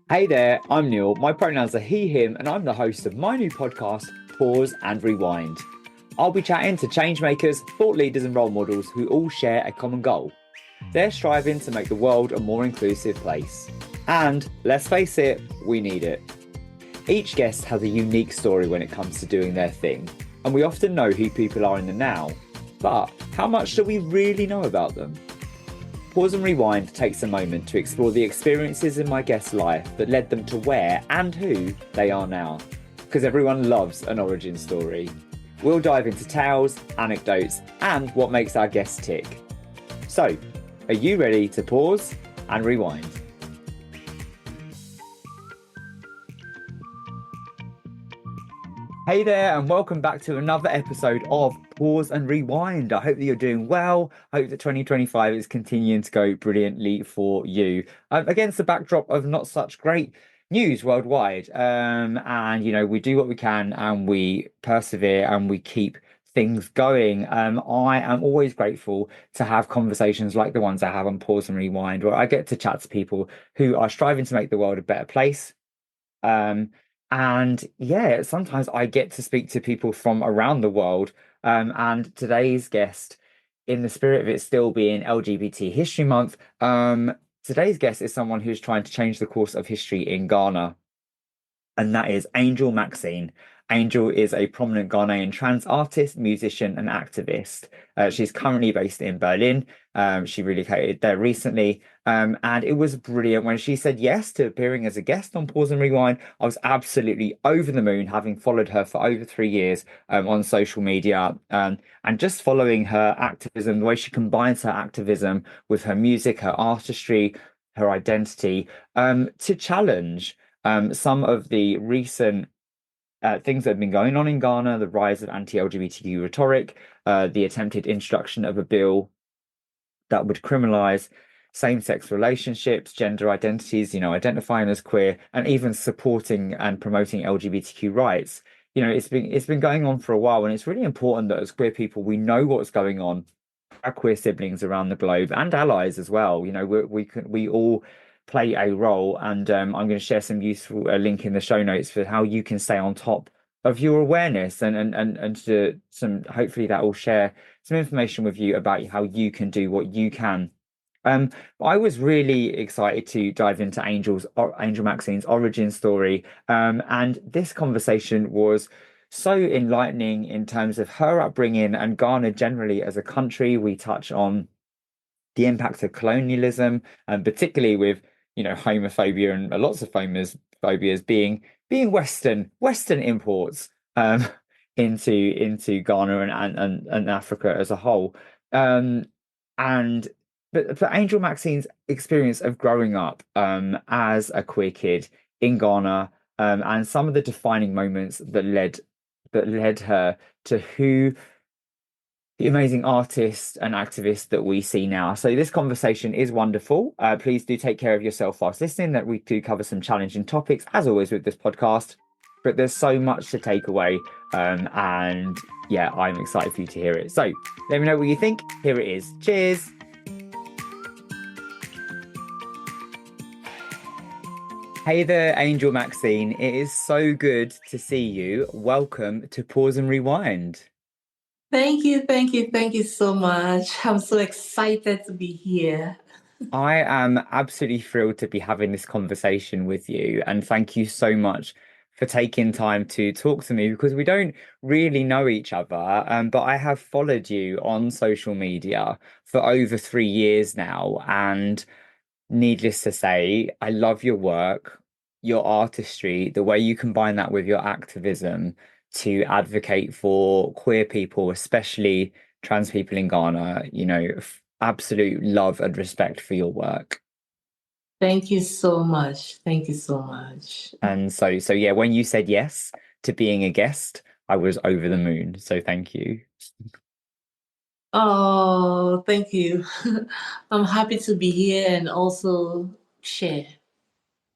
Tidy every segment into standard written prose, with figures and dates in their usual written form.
Hey there, I'm Neil. My pronouns are he, him, and I'm the host of my new podcast, Pause and Rewind. I'll be chatting to changemakers, thought leaders, and role models who all share a common goal. They're striving to make the world a more inclusive place. And let's face it, we need it. Each guest has a unique story when it comes to doing their thing, and we often know who people are in the now. But how much do we really know about them? Pause and Rewind takes a moment to explore the experiences in my guest's life that led them to where and who they are now. Because everyone loves an origin story. We'll dive into tales, anecdotes, and what makes our guests tick. So, are you ready to pause and rewind? Hey there, and welcome back to another episode of Pause and Rewind. I hope that you're doing well. I hope that 2025 is continuing to go brilliantly for you. Against the backdrop of not such great news worldwide. We do what we can and we persevere and we keep things going. I am always grateful to have conversations like the ones I have on Pause and Rewind, where I get to chat to people who are striving to make the world a better place. Um, and yeah, sometimes I get to speak to people from around the world. And today's guest, in the spirit of it still being LGBT History Month, today's guest is someone who's trying to change the course of history in Ghana, and that is Angel Maxine. Angel is a prominent Ghanaian trans artist, musician, and activist. She's currently based in Berlin. She relocated there recently, and it was brilliant when she said yes to appearing as a guest on Pause and Rewind. I was absolutely over the moon, having followed her for over 3 years on social media, and just following her activism, the way she combines her activism with her music, her artistry, her identity, to challenge some of the recent things that have been going on in Ghana, the rise of anti-LGBTQ rhetoric, the attempted introduction of a bill that would criminalize same-sex relationships, gender identities, identifying as queer, and even supporting and promoting LGBTQ rights. It's been going on for a while, and it's really important that as queer people we know what's going on. Our queer siblings around the globe and allies as well. We all play a role, and I'm going to share some useful link in the show notes for how you can stay on top of your awareness and to some hopefully that will share some information with you about how you can do what you can. Um, I was really excited to dive into Angel Maxine's origin story. And this conversation was so enlightening in terms of her upbringing and Ghana generally as a country. We touch on the impact of colonialism, and particularly with homophobia and lots of phobias being Western imports into Ghana and Africa as a whole. And but Angel Maxine's experience of growing up as a queer kid in Ghana, and some of the defining moments that led her to who the amazing artist and activist that we see now. So this conversation is wonderful. Please do take care of yourself whilst listening, that we do cover some challenging topics, as always with this podcast, but there's so much to take away. And yeah, I'm excited for you to hear it. So let me know what you think. Here it is. Cheers. Hey there, Angel Maxine. It is so good to see you. Welcome to Pause and Rewind. Thank you so much. I'm so excited to be here. I am absolutely thrilled to be having this conversation with you, and thank you so much for taking time to talk to me because we don't really know each other. But I have followed you on social media for over 3 years now, and needless to say, I love your work, your artistry, the way you combine that with your activism to advocate for queer people, especially trans people in Ghana. Absolute love and respect for your work. Thank you so much. Thank you so much. And so yeah, when you said yes to being a guest, I was over the moon. So thank you. Oh, thank you. I'm happy to be here and also share.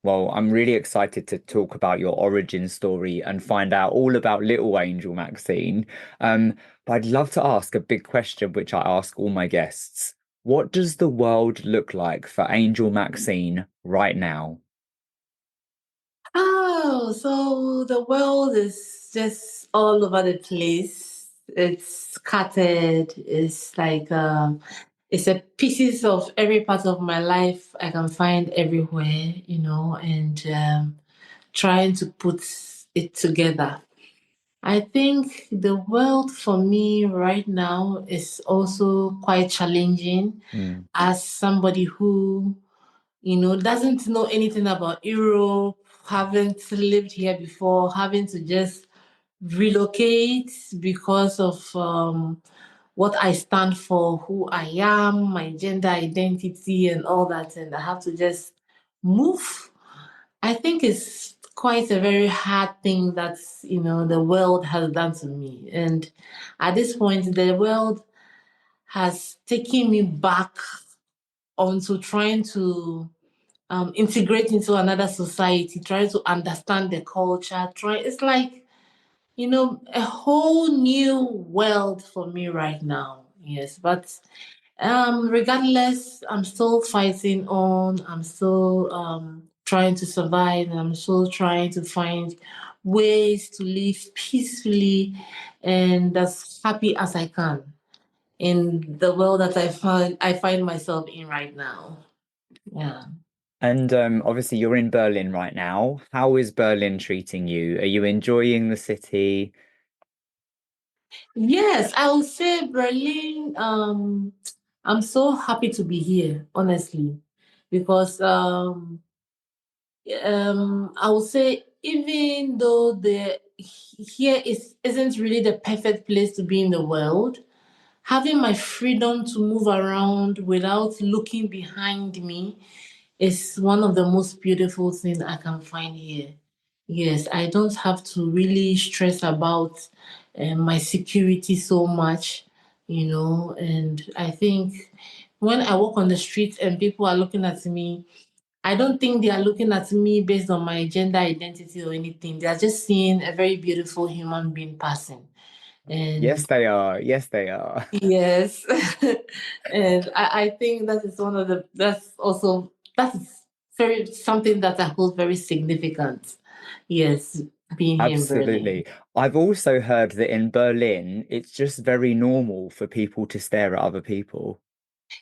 Well, I'm really excited to talk about your origin story and find out all about little Angel Maxine. But I'd love to ask a big question, which I ask all my guests. What does the world look like for Angel Maxine right now? Oh, so the world is just all over the place. It's scattered. It's like it's a pieces of every part of my life I can find everywhere, and trying to put it together. I think the world for me right now is also quite challenging Mm. as somebody who doesn't know anything about Europe, haven't lived here before, having to just relocate because of what I stand for, who I am, my gender identity, and all that. And I have to just move. I think it's quite a very hard thing that, the world has done to me. And at this point, the world has taken me back onto trying to integrate into another society, trying to understand the culture. It's like, a whole new world for me right now. Yes, but regardless, I'm still fighting on. I'm still trying to survive, and I'm still trying to find ways to live peacefully and as happy as I can in the world that I find myself in right now. Yeah. And obviously you're in Berlin right now. How is Berlin treating you? Are you enjoying the city? Yes, I would say Berlin. I'm so happy to be here, honestly, because I would say even though the here isn't really the perfect place to be in the world, having my freedom to move around without looking behind me is one of the most beautiful things I can find here. Yes, I don't have to really stress about my security so much, and I think when I walk on the street and people are looking at me, I don't think they are looking at me based on my gender identity or anything. They are just seeing a very beautiful human being passing. Yes, And they are. Yes, they are. yes, and I think that is that's very something that I hold very significant. Yes, being here in Berlin. Absolutely. I've also heard that in Berlin, it's just very normal for people to stare at other people.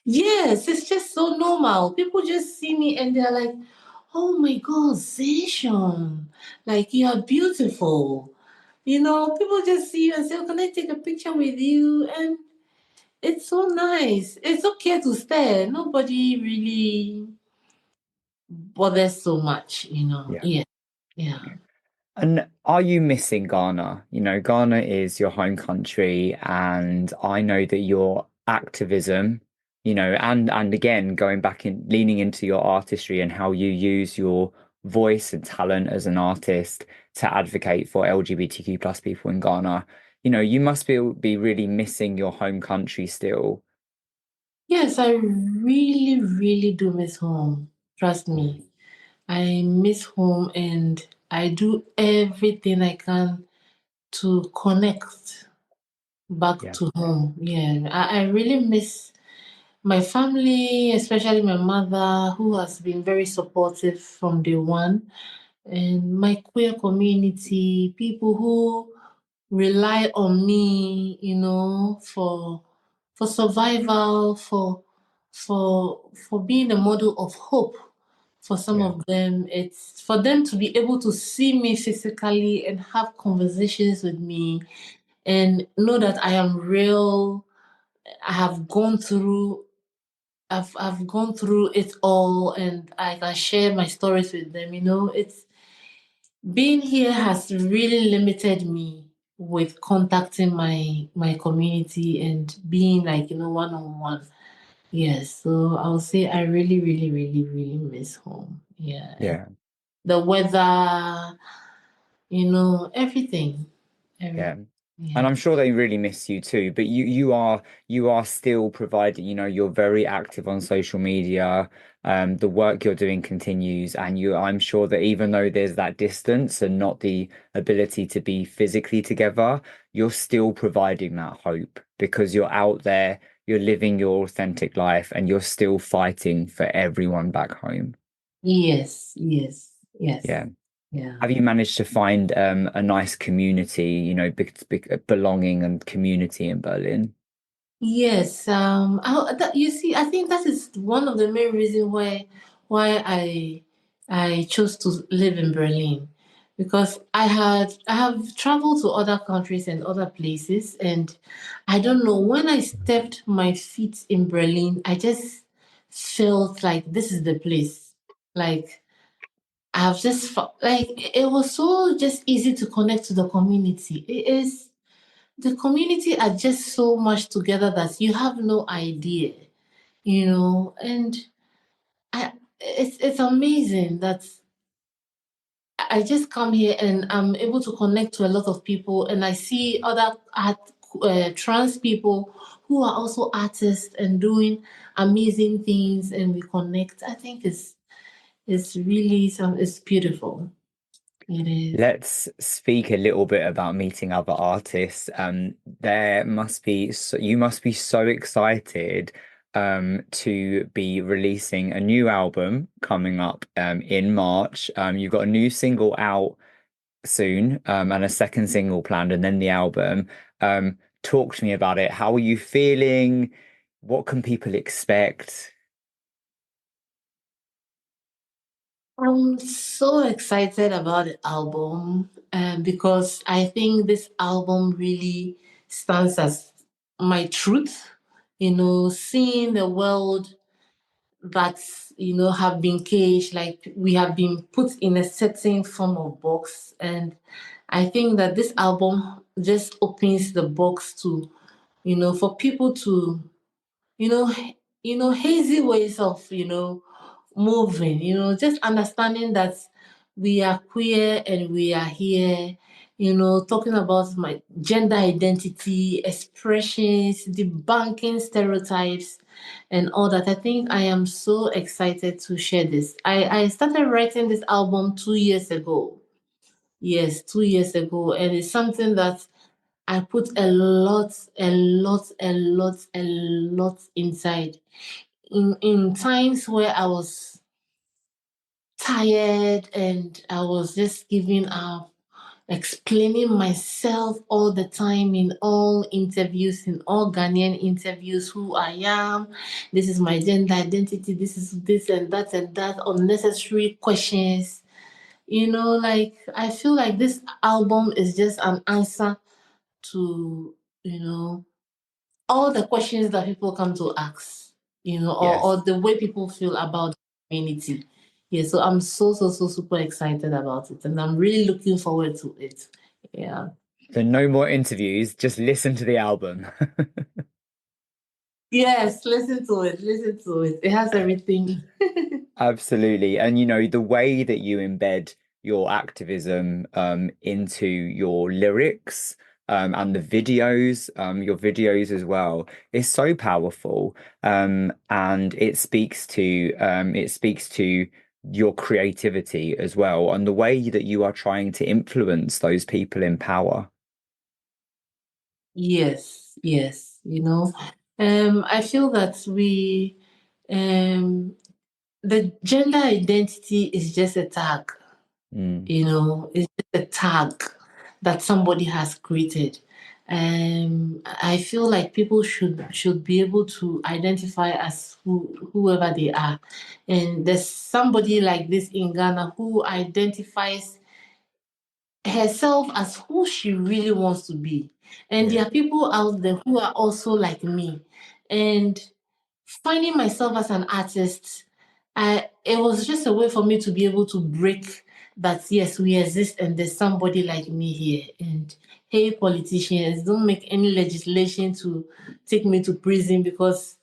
Yes, it's just so normal. People just see me and they're like, "Oh my God, Zation, like you are beautiful." People just see you and say, "Oh, can I take a picture with you?" And it's so nice. It's okay to stare. Nobody really bothers so much. Yeah. Yeah, yeah. And are you missing Ghana? Ghana is your home country, and I know that your activism, and again, going back in leaning into your artistry and how you use your voice and talent as an artist to advocate for LGBTQ plus people in Ghana. You must be really missing your home country still. Yes, I really, really do miss home. Trust me. I miss home and I do everything I can to connect back Yeah. to home. Yeah, I really miss my family, especially my mother, who has been very supportive from day one, and my queer community, people who rely on me, for survival, for being a model of hope. For some Yeah. of them, it's for them to be able to see me physically and have conversations with me and know that I am real. I have gone through I've gone through it all and I can share my stories with them. It's being here has really limited me with contacting my community and being like, one on one. Yes. So I'll say I really, really, really, really miss home. Yeah. And Yeah. the weather, everything. Everything. Yeah. And Yeah. I'm sure they really miss you too, but you are still providing, you're very active on social media. The work you're doing continues, and I'm sure that even though there's that distance and not the ability to be physically together, you're still providing that hope because you're out there, you're living your authentic life, and you're still fighting for everyone back home. Yes. Yes. Yes. Yeah. Yeah. Have you managed to find a nice community, big belonging and community in Berlin? Yes, you see, I think that is one of the main reasons why I chose to live in Berlin, because I have traveled to other countries and other places, and I don't know, when I stepped my feet in Berlin, I just felt like this is the place. Like I've just felt like it was so just easy to connect to the community. It is. The community are just so much together that you have no idea, and it's amazing that I just come here and I'm able to connect to a lot of people, and I see other trans people who are also artists and doing amazing things, and we connect. I think it's really it's beautiful. It is. Let's speak a little bit about meeting other artists. You must be so excited to be releasing a new album coming up in March. You've got a new single out soon, and a second single planned, and then the album. Talk to me about it. How are you feeling? What can people expect? I'm so excited about the album, because I think this album really stands as my truth, seeing the world that, have been caged, like we have been put in a certain form of box. And I think that this album just opens the box to, for people to you know, hazy ways of, moving, just understanding that we are queer and we are here, talking about my gender identity, expressions, debunking stereotypes, and all that. I think I am so excited to share this. I started writing this album 2 years ago. Yes, 2 years ago. And it's something that I put a lot inside. In times where I was tired and I was just giving up, explaining myself all the time in all interviews, in all Ghanaian interviews, who I am, this is my gender identity, this is this and that, unnecessary questions. Like I feel like this album is just an answer to, you know, all the questions that people come to ask, or Yes. the way people feel about the community. Yeah, so I'm so, so, so super excited about it. And I'm really looking forward to it. Yeah. So no more interviews, just listen to the album. Yes, listen to it. Listen to it. It has everything. Absolutely. And the way that you embed your activism into your lyrics and the videos, your videos as well, is so powerful. And it speaks to your creativity as well, and the way that you are trying to influence those people in power. Yes, yes. I feel that um, the gender identity is just a tag. Mm, It's just a tag that somebody has created. I feel like people should be able to identify as whoever they are. And there's somebody like this in Ghana who identifies herself as who she really wants to be. And yeah. there are people out there who are also like me. And finding myself as an artist, it was just a way for me to be able to break that, yes, we exist and there's somebody like me here. And hey, politicians, don't make any legislation to take me to prison, because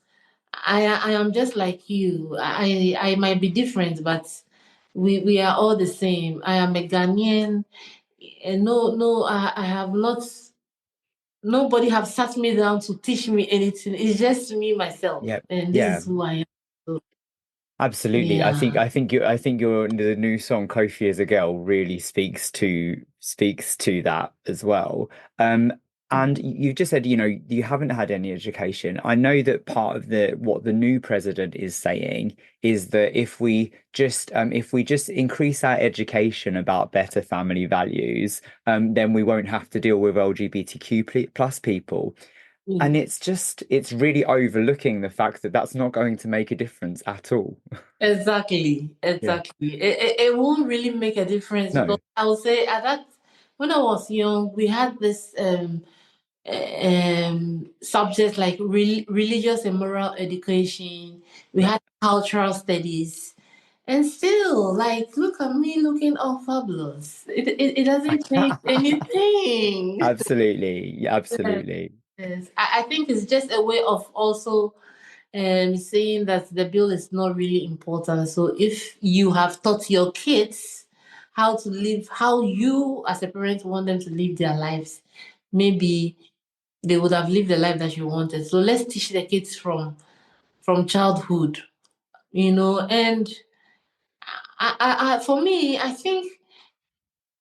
I am just like you. I might be different, but we are all the same. I am a Ghanaian, and no, I have not. Nobody have sat me down to teach me anything. It's just me myself, Yeah. and this Yeah. is who I am. So, Absolutely. I think yeah. I think you I think your the new song Kofi as a Girl really speaks to that as well. Um And you just said, you haven't had any education. I know that part of the what the new president is saying is that if we just increase our education about better family values, then we won't have to deal with LGBTQ plus people. And Mm. it's really overlooking the fact that that's not going to make a difference at all. Exactly, Yeah. exactly. It won't really make a difference because No. I would say at that when I was young, we had this subjects like religious and moral education. We Yeah. had cultural studies, and still, like, look at me looking all fabulous. It doesn't change anything. Absolutely. Yeah, absolutely. Yes. I think it's just a way of also saying that the bill is not really important. So if you have taught your kids how to live, how you as a parent want them to live their lives, maybe they would have lived the life that you wanted. So let's teach the kids from childhood, And for me, I think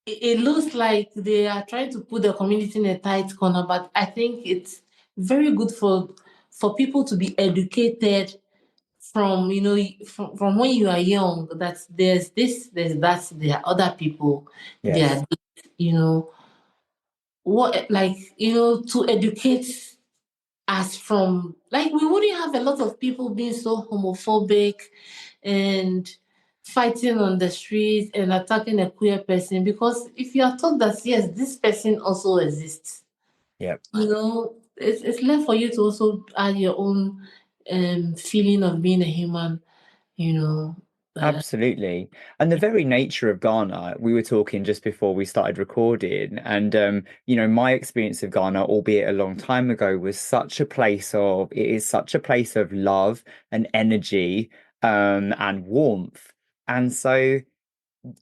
it looks like they are trying to put the community in a tight corner, but I think it's very good for people to be educated from from when you are young that there's this, there's that, there are other people, there Yes. are this, what like to educate us from like we wouldn't have a lot of people being so homophobic and fighting on the streets and attacking a queer person because if you are taught that yes this person also exists, Yeah. it's left for you to also add your own feeling of being a human, you know uh, Absolutely. And the very nature of Ghana, we were talking just before we started recording, and my experience of Ghana, albeit a long time ago, was it is such a place of love and energy, and warmth. And so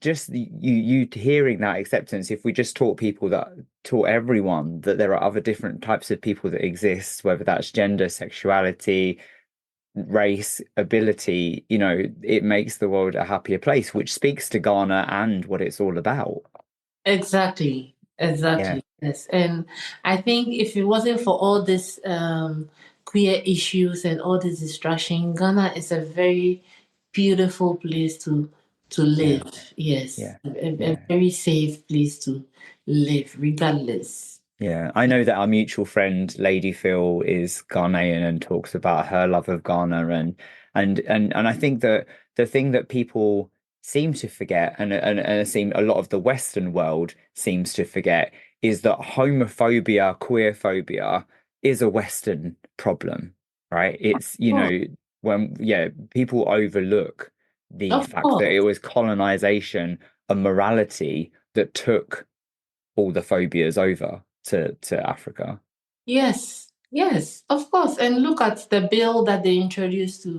just you hearing that acceptance, if we just taught everyone that there are other different types of people that exist, whether that's gender, sexuality, race, ability, it makes the world a happier place, which speaks to Ghana and what it's all about. exactly, Yeah, exactly, yes. And I think if it wasn't for all this queer issues and all this distraction, Ghana is a very beautiful place to yeah, live. Yes, yeah, a yeah. very safe place to live regardless. Yeah, I know that our mutual friend Lady Phil is Ghanaian and talks about her love of Ghana and I think that the thing that people seem to forget and seem a lot of the Western world seems to forget is that homophobia, queer phobia is a Western problem, right? It's, Oh, when people overlook the of fact that it course. was colonization, a morality that took all the phobias over to Africa. Yes, yes, of course. And look at the bill that they introduced to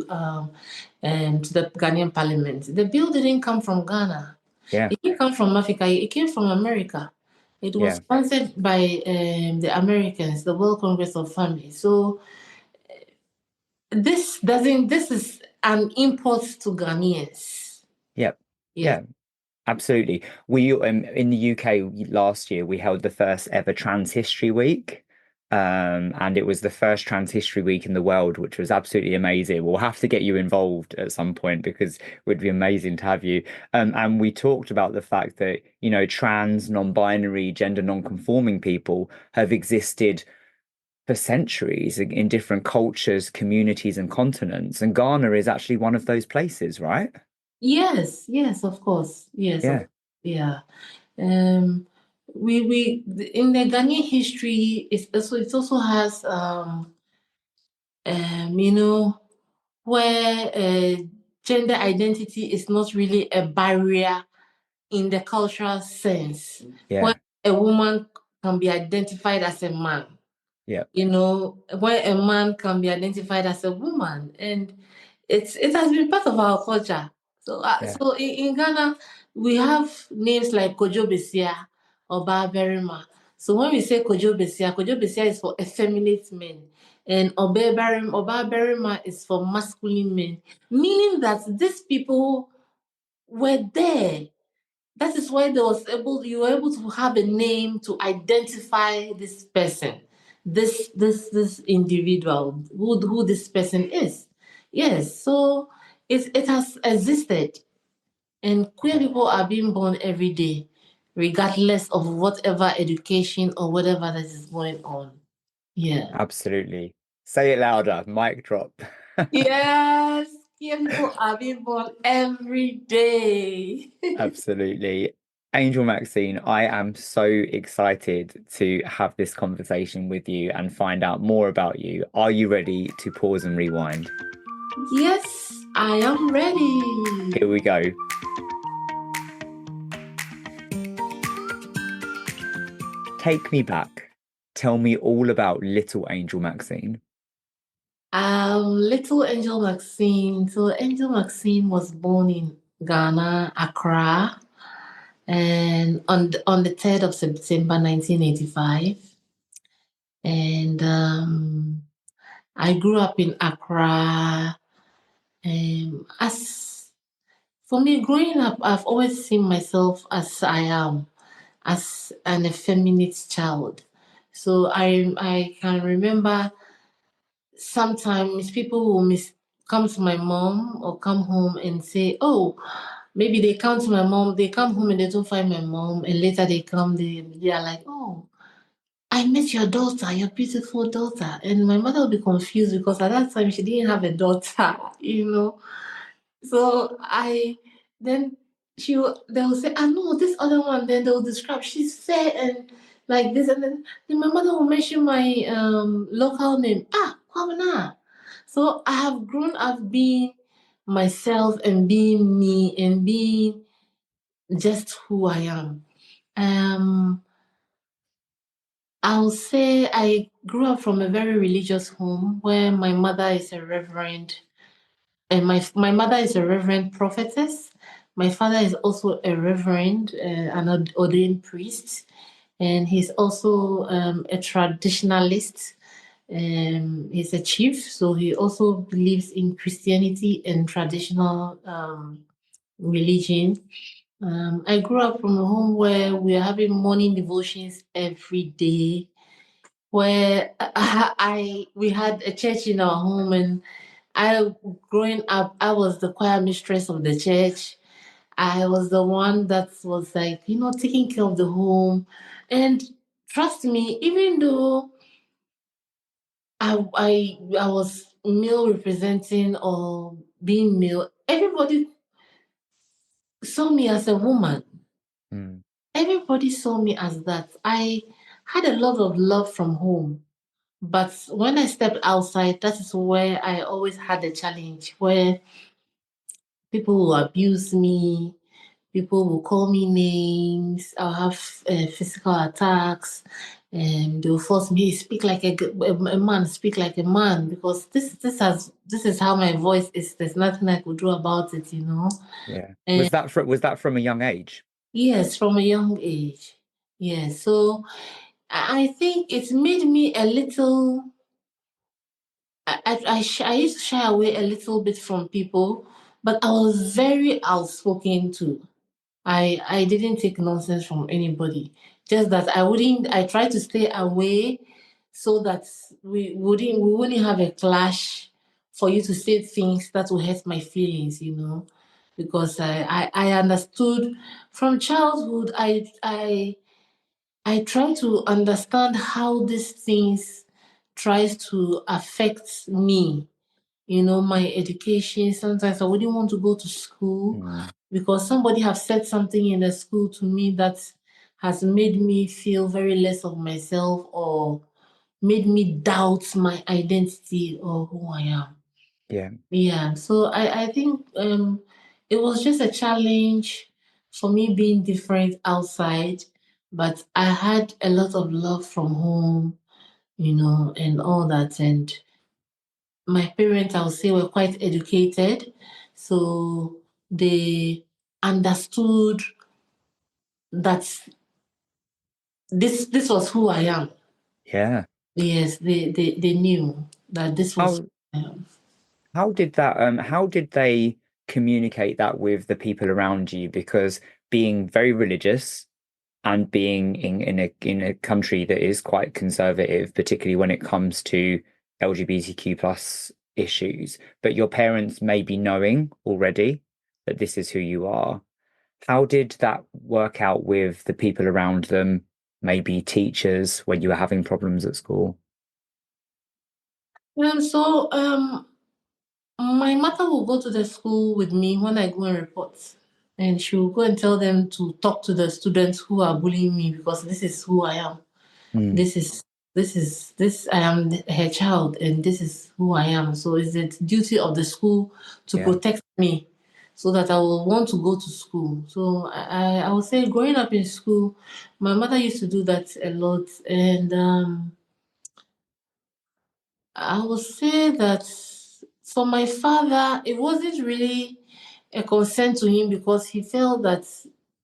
the Ghanaian parliament. The bill didn't come from Ghana. Yeah, It didn't come from Africa. It came from America. It was yeah, sponsored by the Americans, the World Congress of Families. So this doesn't. This is an import to Ghanaians. yeah, Yes. yeah. Absolutely. We in the UK last year we held the first ever Trans History Week. And it was the first Trans History Week in the world, which was absolutely amazing. We'll have to get you involved at some point because it would be amazing to have you. And we talked about the fact that, trans, non-binary, gender non-conforming people have existed for centuries in different cultures, communities, and continents. And Ghana is actually one of those places, right? Yes. Yes. Of course. Yes. Yeah, Yeah. Um, we in the Ghanaian history, it also has you know where gender identity is not really a barrier in the cultural sense, where yeah, a woman can be identified as a man, yeah, where a man can be identified as a woman, and it has been part of our culture. So, yeah. in Ghana, we have names like Kojo Besia or Berima. So when we say Kojo Besia is for effeminate men, and Oba Berima is for masculine men, meaning that these people were there That is why you were able to have a name to identify this person, this individual, who this person is. Yes, so it has existed, and queer Yeah, people are being born every day, regardless of whatever education or whatever that is going on. Yeah. absolutely. Say it louder, mic drop. Yes, queer people are being born every day. Absolutely. Angel Maxine, I am so excited to have this conversation with you and find out more about you. Are you ready to pause and rewind? Yes, I am ready. Here we go. Take me back. Tell me all about little Angel Maxine. Little Angel Maxine. So Angel Maxine was born in Ghana, Accra, and on the 3rd of September 1985. And I grew up in Accra. As for me, growing up, I've always seen myself as I am, as an effeminate child. So I can remember sometimes people will come to my mom or come home and say, oh, maybe they come to my mom, they come home and they don't find my mom, and later they are like, oh, I met your daughter, your beautiful daughter. And my mother will be confused because at that time she didn't have a daughter, you know. So then they will say, I know this other one. Then they'll describe she's fair and like this, and then my mother will mention my local name. Ah, Kwabena. So I have grown up being myself and being me and being just who I am. Um, I'll say I grew up from a very religious home where my mother is a reverend. And my mother is a reverend prophetess. My father is also a reverend, an ordained priest, and he's also a traditionalist. He's a chief, so he also believes in Christianity and traditional religion. I grew up from a home where we are having morning devotions every day. Where we had a church in our home, and I, growing up, I was the choir mistress of the church. I was the one that was like, taking care of the home. And trust me, even though I was male representing or being male, everybody saw me as a woman. Mm, Everybody saw me as that. I had a lot of love from home. But when I stepped outside, that is where I always had a challenge where people will abuse me. People will call me names. I'll have physical attacks, and they'll force me to speak like a man, speak like a man, because this is how my voice is. There's nothing I could do about it, you know. yeah. And Was that from a young age? yes, from a young age. Yes, so I think it's made me a little. I used to shy away a little bit from people, but I was very outspoken too. I didn't take nonsense from anybody. Just that I tried to stay away so that we wouldn't have a clash for you to say things that will hurt my feelings, because I understood from childhood. I try to understand how these things tries to affect me, my education. Sometimes I wouldn't want to go to school Mm, because somebody have said something in the school to me that has made me feel very less of myself or made me doubt my identity or who I am. yeah. Yeah, so I think it was just a challenge for me being different outside, but I had a lot of love from home, and all that. And my parents, I would say, were quite educated. So they understood that this was who I am. Yeah. Yes, they knew that this was How who I am. how did they communicate that with the people around you? Because being very religious and being in a country that is quite conservative, particularly when it comes to LGBTQ plus issues, but your parents may be knowing already that this is who you are. How did that work out with the people around them, maybe teachers, when you were having problems at school? So my mother will go to the school with me when I go and report, and she will go and tell them to talk to the students who are bullying me because this is who I am. Mm, This is this I am her child, and this is who I am. So it's the duty of the school to yeah, protect me so that I will want to go to school. So I would say growing up in school, my mother used to do that a lot. And I would say that for my father, it wasn't really a concern to him because he felt that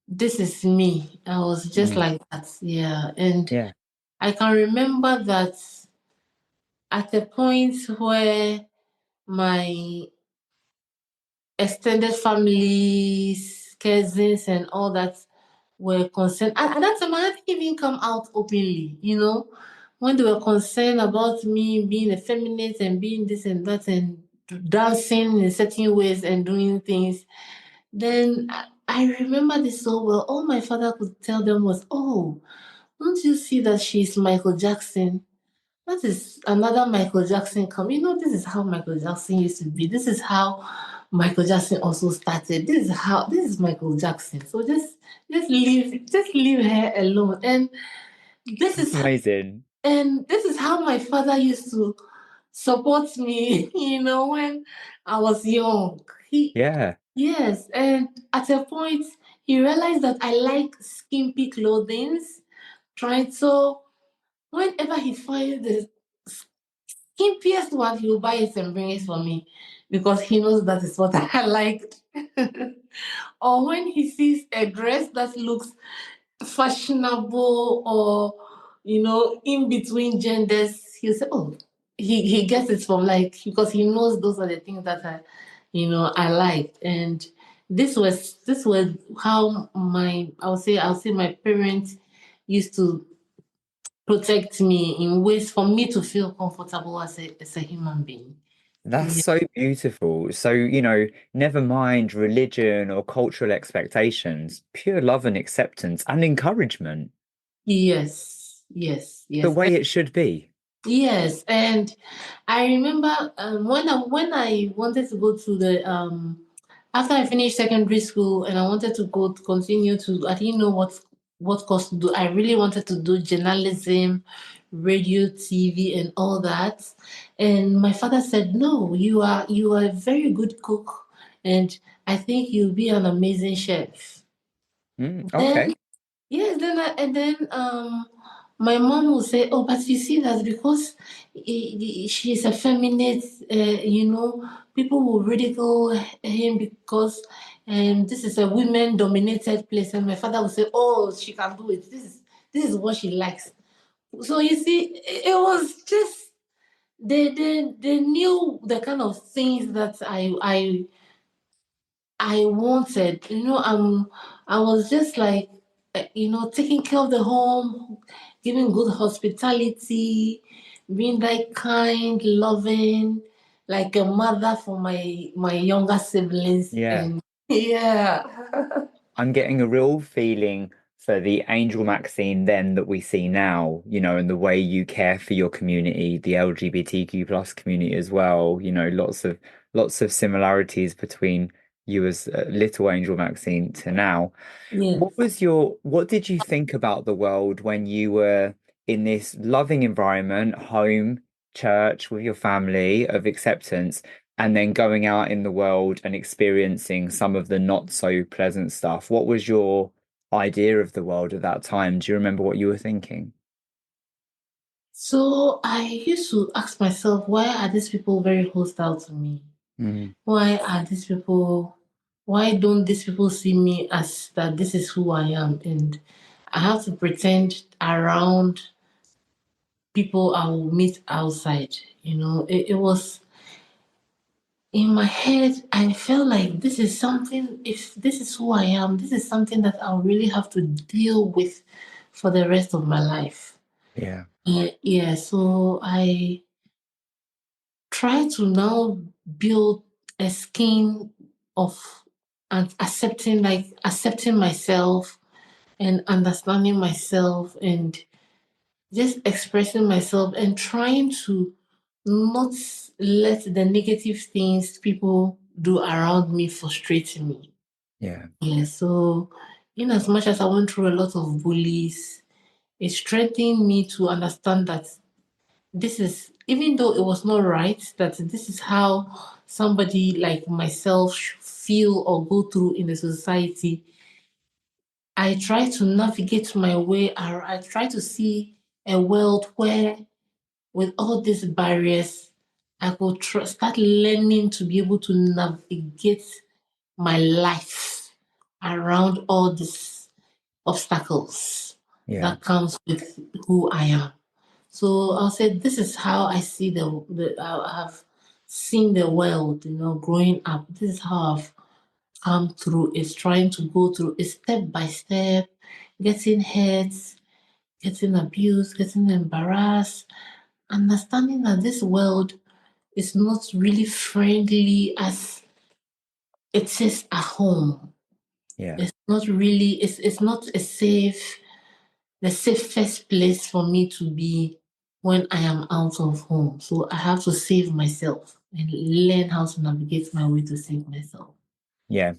this is me. I was just mm, like that. Yeah. And yeah, I can remember that at a point where my extended families, cousins, and all that were concerned. At that time, I didn't even come out openly, when they were concerned about me being effeminate and being this and that and dancing in certain ways and doing things. Then I remember this so well. All my father could tell them was, "Oh, don't you see that she's Michael Jackson? That is another Michael Jackson come. This is how Michael Jackson used to be. This is how Michael Jackson also started. This is Michael Jackson. So just leave her alone." This that's is amazing. this is how my father used to support me, when I was young. Yeah. Yes, and at a point he realized that I like skimpy clothing, trying so whenever he finds the skimpiest one, he will buy it and bring it for me because he knows that is what I like. Or when he sees a dress that looks fashionable or in between genders, he'll say, "Oh, he gets it from because he knows those are the things that I like." And this was how I'll say my parents used to protect me in ways for me to feel comfortable as a human being. That's Yeah. so beautiful. So, never mind religion or cultural expectations, pure love and acceptance and encouragement, Yes, yes, the yes. way it should be. Yes, and I remember when I wanted to go to the after I finished secondary school and I wanted to go to continue to I didn't know what course to do. I really wanted to do journalism, radio, TV, and all that. And my father said, "No, you are a very good cook, and I think you'll be an amazing chef." Then Okay. yes, my mom will say, "Oh, but you see that because she's a feminist, people will ridicule him because this is a women-dominated place." And my father will say, "Oh, she can do it. This is what she likes." So you see, it was just they knew the kind of things that I wanted. I was just like, taking care of the home, giving good hospitality, being like kind, loving, like a mother for my younger siblings. Yeah. And yeah. I'm getting a real feeling for the Angel Maxine then that we see now, and the way you care for your community, the LGBTQ plus community as well, lots of similarities between you as little Angel Maxine to now. Yes. What did you think about the world when you were in this loving environment, home, church with your family of acceptance, and then going out in the world and experiencing some of the not so pleasant stuff? What was your idea of the world at that time? Do you remember what you were thinking? So I used to ask myself, why are these people very hostile to me? Mm, Why are these people, why don't these people see me as that this is who I am? And I have to pretend around people I will meet outside. It was in my head, I felt like this is something, if this is who I am, this is something that I'll really have to deal with for the rest of my life. Yeah. Yeah, so I try to now build a skin of and accepting myself and understanding myself and just expressing myself and trying to not let the negative things people do around me frustrate me. Yeah. Yeah, so in as much as I went through a lot of bullies, it strengthened me to understand that this is, even though it was not right, that this is how somebody like myself feel or go through in the society. I try to navigate my way. I try to see a world where, with all these barriers, I could start learning to be able to navigate my life around all these obstacles Yeah. that comes with who I am. So I'll say this is how I see the I have seen the world, growing up. This is how I've come through. It's trying to go through it step by step, getting hurt, getting abused, getting embarrassed, understanding that this world is not really friendly as it is at home. Yeah. It's not really, it's not the safest place for me to be when I am out of home. So I have to save myself and learn how to navigate my way to save myself. Yeah.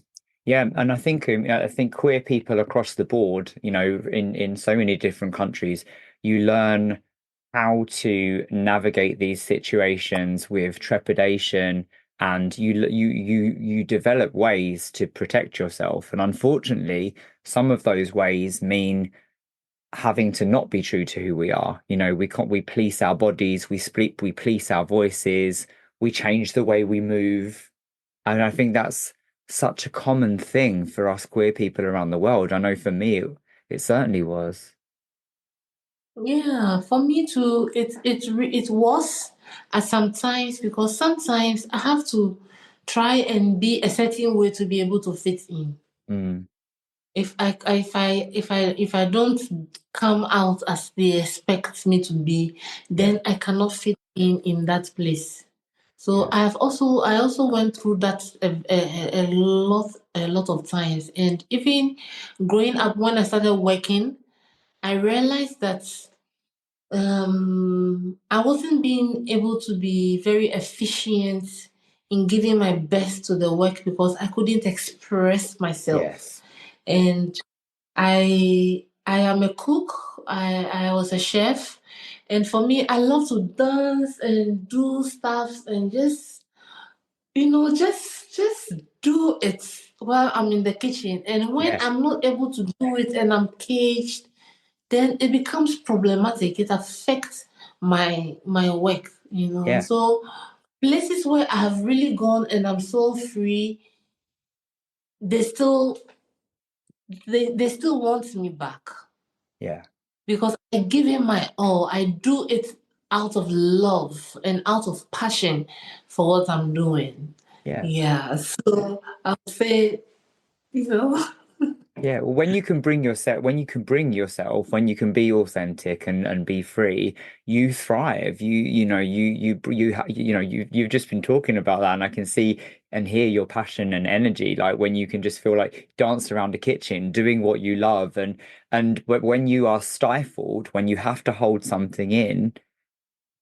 Yeah, and I think queer people across the board, in so many different countries, you learn how to navigate these situations with trepidation, and you develop ways to protect yourself. And unfortunately, some of those ways mean having to not be true to who we are. We police our bodies, we police our voices, we change the way we move. And I think that's such a common thing for us queer people around the world. I know for me, it certainly was. Yeah, for me too, it was at sometimes because sometimes I have to try and be a certain way to be able to fit in. Mm, If I don't come out as they expect me to be, yeah, then I cannot fit in that place. So yeah, I also went through that a lot of times, and even growing up when I started working, I realized that I wasn't being able to be very efficient in giving my best to the work because I couldn't express myself. yes, And I am a cook. I was a chef, and for me, I love to dance and do stuff and just do it while I'm in the kitchen. And when yeah, I'm not able to do it and I'm caged, then it becomes problematic. It affects my work. yeah, So places where I have really gone and I'm so free, they still they still want me back yeah, because I give it my all. I do it out of love and out of passion for what I'm doing. yeah. Yeah. So I'll say, you know, Yeah, well, when you can be authentic and be free, you thrive. You've just been talking about that, and I can see and hear your passion and energy. Like when you can just feel like dance around the kitchen, doing what you love, and when you are stifled, when you have to hold something in,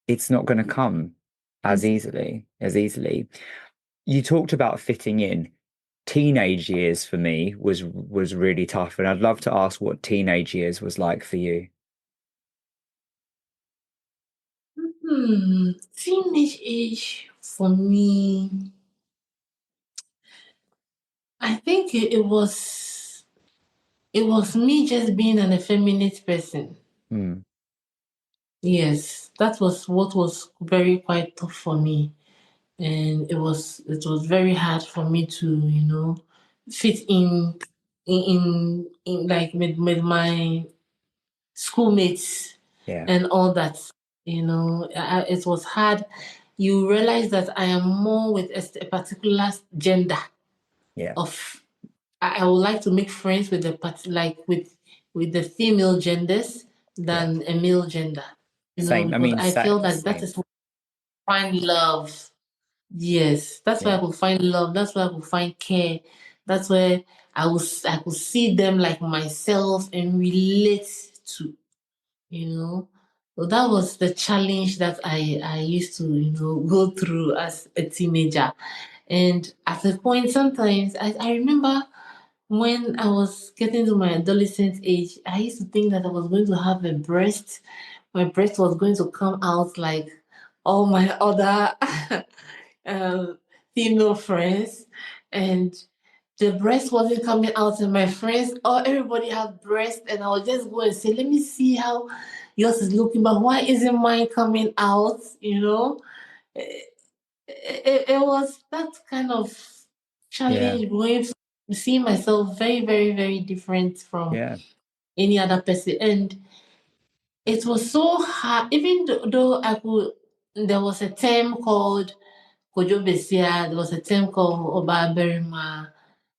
it's not going to come as easily. You talked about fitting in. Teenage years for me was really tough, and I'd love to ask what teenage years was like for you. teenage age for me, I think it was me just being an effeminate person. Mm, Yes, that was what was very quite tough for me. And it was very hard for me to, fit in like with my schoolmates yeah, and all that. It was hard you realize that I am more with a particular gender Yeah. of I would like to make friends with like with the female genders Yeah. than a male gender. Same. I Because mean, I feel that that same. is where I find love. Yes, that's where Yeah. I could find love. That's where I could find care. That's where I could see them like myself and relate to, you know. So that was the challenge that I used to, go through as a teenager. And at a point, sometimes I remember when I was getting to my adolescent age, I used to think that I was going to have a breast. My breast was going to come out like all my other um, female friends, and the breast wasn't coming out, and my friends, oh, everybody had breast, and I would just go and say, "Let me see how yours is looking, but why isn't mine coming out?" It was that kind of Yeah. challenge going seeing myself very, very, very different from Yeah. any other person. And it was so hard, even though there was a term called Kojo Besia, there was a term called Oba Berima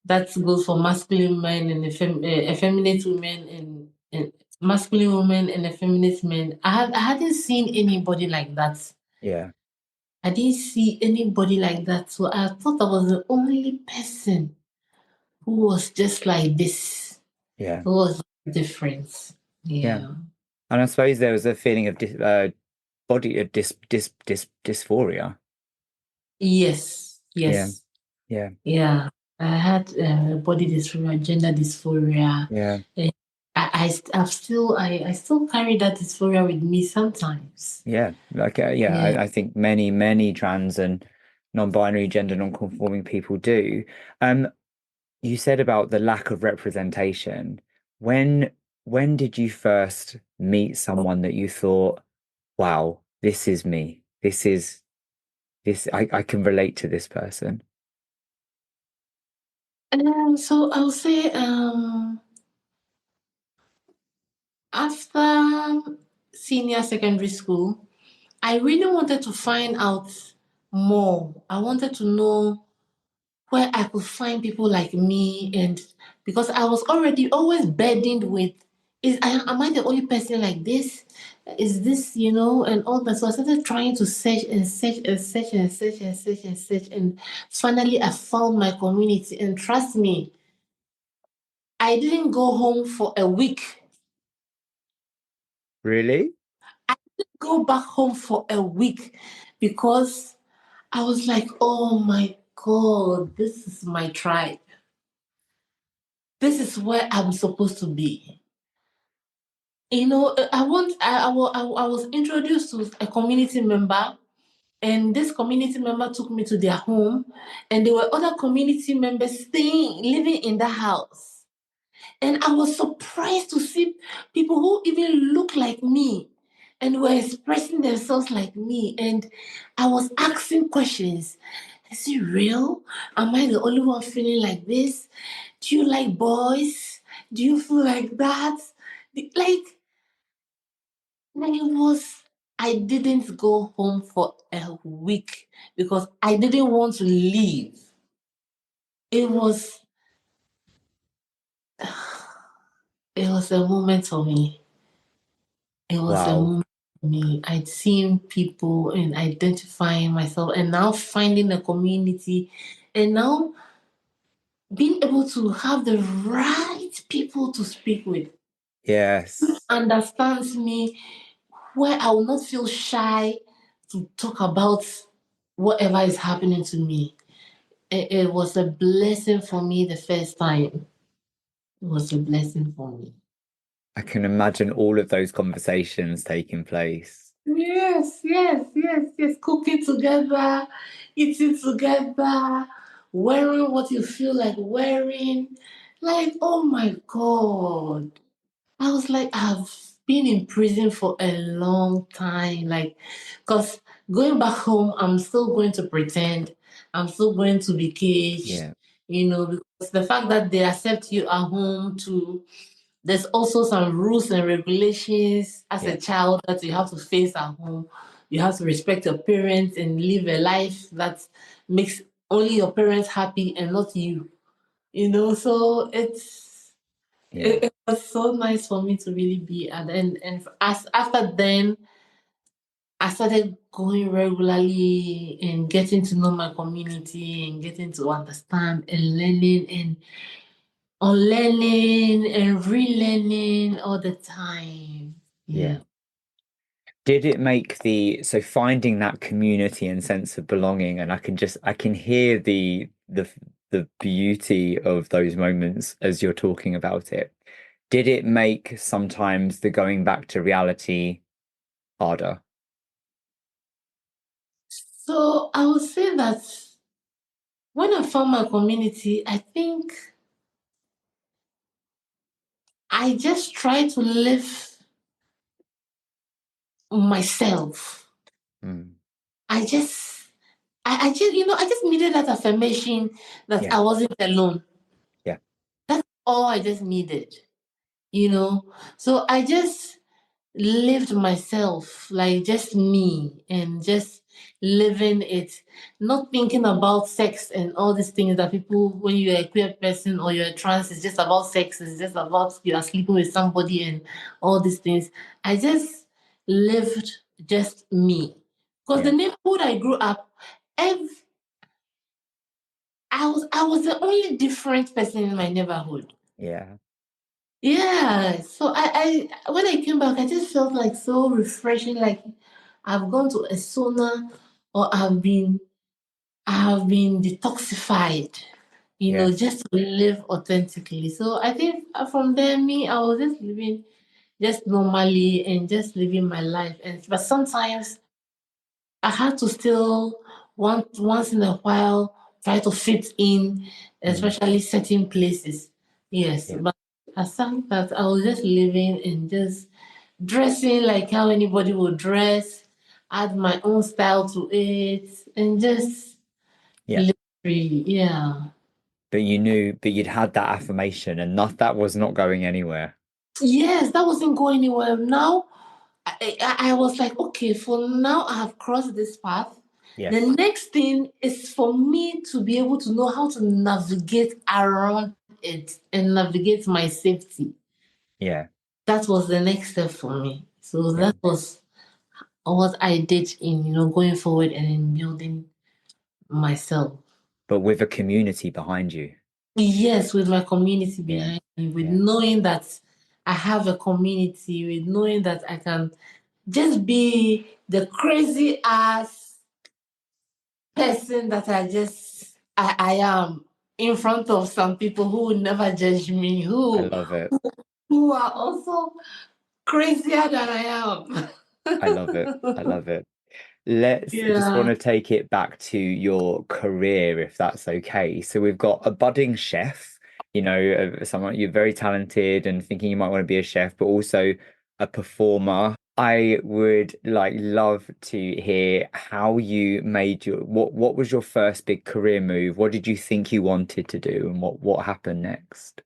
that goes for masculine men and effeminate women and masculine women and effeminate men. I hadn't seen anybody like that. Yeah. I didn't see anybody like that. So I thought I was the only person who was just like this, Yeah. who was different. Yeah. Yeah. And I suppose there was a feeling of body dysphoria. Yes. Yeah. Yes. Yeah. Yeah. I had body dysphoria, gender dysphoria. Yeah. And I still carry that dysphoria with me sometimes. Yeah. Like, yeah, Yeah. I think many trans and non-binary gender non-conforming people do. Um, you said about the lack of representation. When when did you first meet someone that you thought, wow, this is me. I can relate to this person. So I'll say after senior secondary school, I really wanted to find out more. I wanted to know where I could find people like me, and because I was already always burdened with, am I the only person like this? Is this, and all that. So I started trying to search and search and search and search and search and search, and finally I found my community. And trust me, I didn't go home for a week. Really? Go back home for a week because I was like, oh my God, this is my tribe. This is where I'm supposed to be. I was introduced to a community member, and this community member took me to their home, and there were other community members living in the house. And I was surprised to see people who even look like me and were expressing themselves like me. And I was asking questions. Is it real? Am I the only one feeling like this? Do you like boys? Do you feel like that? Like, I didn't go home for a week because I didn't want to leave. It was, it was a moment for me. It was a Wow. moment for me. I'd seen people and identifying myself, and now finding a community, and now being able to have the right people to speak with, Yes. understands me, where I will not feel shy to talk about whatever is happening to me. It was a blessing for me the first time. It was a blessing for me. I can imagine all of those conversations taking place. Yes, yes, yes, yes. Cooking together, eating together, wearing what you feel like wearing. Like, oh my God. I was like, I've been in prison for a long time. Like, because going back home, I'm still going to pretend. I'm still going to be caged, Yeah. because the fact that they accept you at home too, there's also some rules and regulations as a Yeah. child that you have to face at home. you have to respect your parents and live a life that makes only your parents happy and not you. So Yeah. it was so nice for me to really be at the end. And as after then, I started going regularly and getting to know my community and getting to understand and learning and unlearning and relearning all the time. Yeah. Yeah. Did it make so finding that community and sense of belonging, and I can hear the beauty of those moments as you're talking about it. Did it make sometimes the going back to reality harder? So I would say that when I found my community, I think I just try to live myself. Mm. I just, I just, I just needed that affirmation that Yeah. I wasn't alone. Yeah. That's all I just needed, you know. So I just lived myself, like just me, and just living it, not thinking about sex and all these things that people, when you're a queer person or you're a trans, it's just about sex, it's just about you are sleeping with somebody and all these things. I just lived just me. Because the Yeah. neighborhood I grew up, ev- I was the only different person in my neighborhood. Yeah. Yeah. So I when I came back, I just felt like so refreshing, like I've gone to a sauna or I have been detoxified, Yes. just to live authentically. So I think from there, I was just living just normally and just living my life. But sometimes I had to still once in a while try to fit in, Mm. especially certain places. Yes, Yeah. but aside that, I was just living and just dressing like how anybody would dress, add my own style to it, and just Yeah. live free. Yeah. But you knew, but you'd had that affirmation, and that was not going anywhere. Yes, that wasn't going anywhere. Now, I was like, okay, for now I have crossed this path. The Yes. next thing is for me to be able to know how to navigate around it and navigate my safety. Yeah. That was the next step for me. So Yeah. that was what I did in, going forward and in building myself. But with a community behind you. Yes, with my community Yeah. behind me, with Yeah. knowing that I have a community, with knowing that I can just be the crazy ass person that I am in front of some people who will never judge me, I who love it. who are also crazier than I I love it. I am. love it. Let's just want Yeah. to take it back to your career, if that's okay. So we've got a budding chef, someone you're very talented and thinking you might want to be a chef, but also a performer. I would love to hear how you made what was your first big career move? What did you think you wanted to do and what happened next?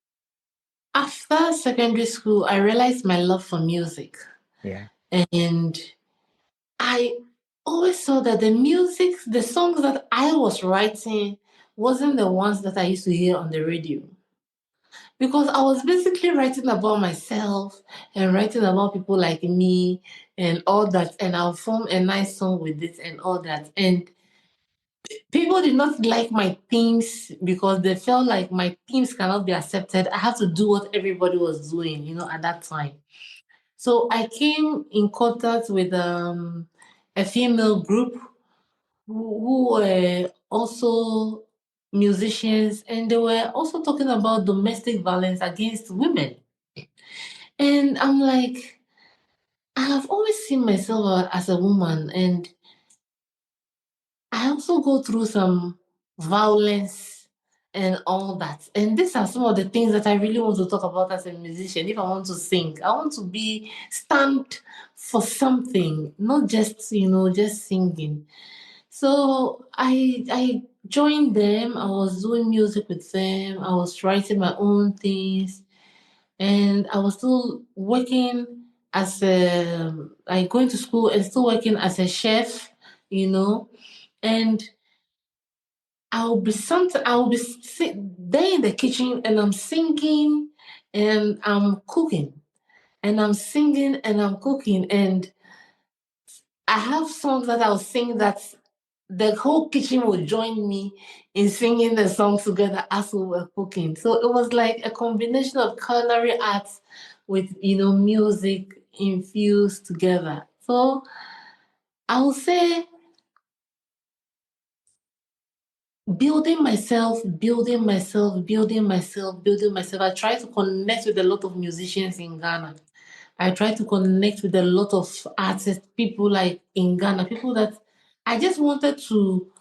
After secondary school, I realized my love for music. Yeah. And I always saw that the songs that I was writing wasn't the ones that I used to hear on the radio. Because I was basically writing about myself and writing about people like me and all that. And I'll form a nice song with it and all that. And people did not like my themes because they felt like my themes cannot be accepted. I have to do what everybody was doing, at that time. So I came in contact with a female group who were also musicians, and they were also talking about domestic violence against women. And I'm like, I have always seen myself as a woman, and I also go through some violence and all that. And these are some of the things that I really want to talk about as a musician. If I want to sing, I want to be stand for something, not just, just singing. So I joined them. I was doing music with them. I was writing my own things, and I was still working as a like going to school and still working as a chef, and I'll be sit there in the kitchen and I'm singing and I'm cooking and I'm singing and I'm cooking, and I have songs that I'll sing that the whole kitchen will join me in singing the song together as we were cooking. So it was like a combination of culinary arts with music infused together. So I will say building myself, building myself, building myself, building myself. I try to connect with a lot of musicians in Ghana. I try to connect with a lot of artists, people like in Ghana, people that I just wanted to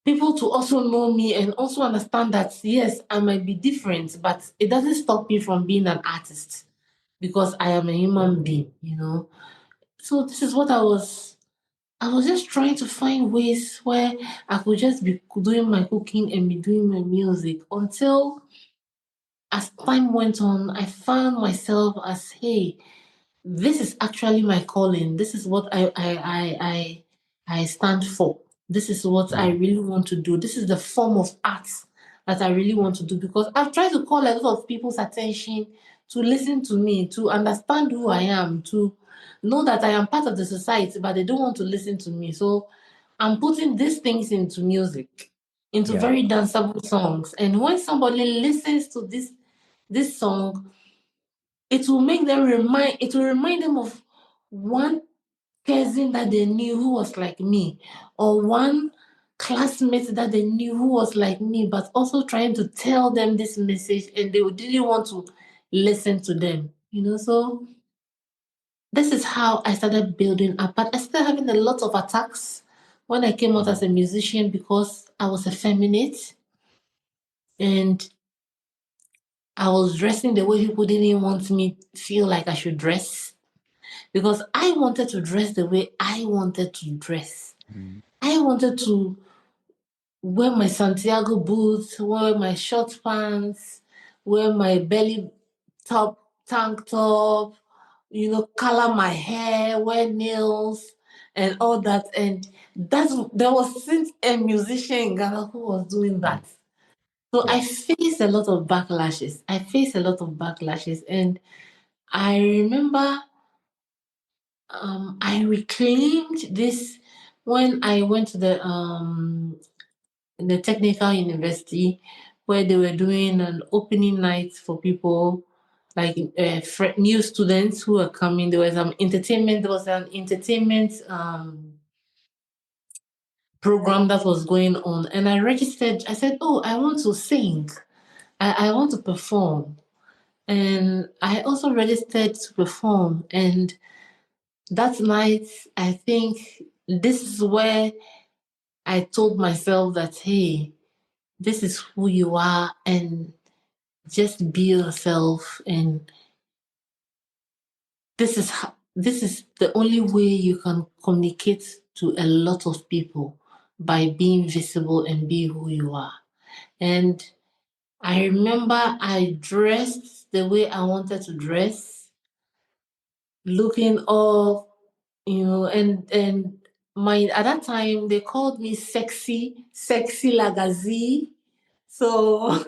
people to also know me and also understand that yes, I might be different, but it doesn't stop me from being an artist because I am a human being. So this is what I was just trying to find ways where I could just be doing my cooking and be doing my music until as time went on, I found myself as, hey, this is actually my calling. This is what I stand for. This is what I Mm. really want to do. This is the form of art that I really want to do because I've tried to call a lot of people's attention to listen to me, to understand who I am, to know that I am part of the society, but they don't want to listen to me. So I'm putting these things into music, into Yeah. very danceable songs. And when somebody listens to this song, it will remind them of one cousin that they knew who was like me, or one classmate that they knew who was like me, but also trying to tell them this message and they didn't want to listen to them. So this is how I started building up. But I started having a lot of attacks when I came out Mm. as a musician because I was effeminate and I was dressing the way people didn't want me to feel like I should dress. Because I wanted to dress the way I wanted to dress. Mm. I wanted to wear my Santiago boots, wear my short pants, wear my belly top, tank top, color my hair, wear nails, and all that. And there was since a musician in Ghana who was doing Mm. that. So I Yeah. faced a lot of backlashes. And I remember I reclaimed this when I went to the technical university where they were doing an opening night for people like new students who were coming. There was an entertainment program that was going on, and I registered. I said, "Oh, I want to sing. I want to perform." And I also registered to perform. And that night, I think this is where I told myself that, hey, this is who you are and just be yourself. And this is the only way you can communicate to a lot of people by being visible and be who you are. And I remember I dressed the way I wanted to dress, looking all and my at that time they called me sexy lagazi. So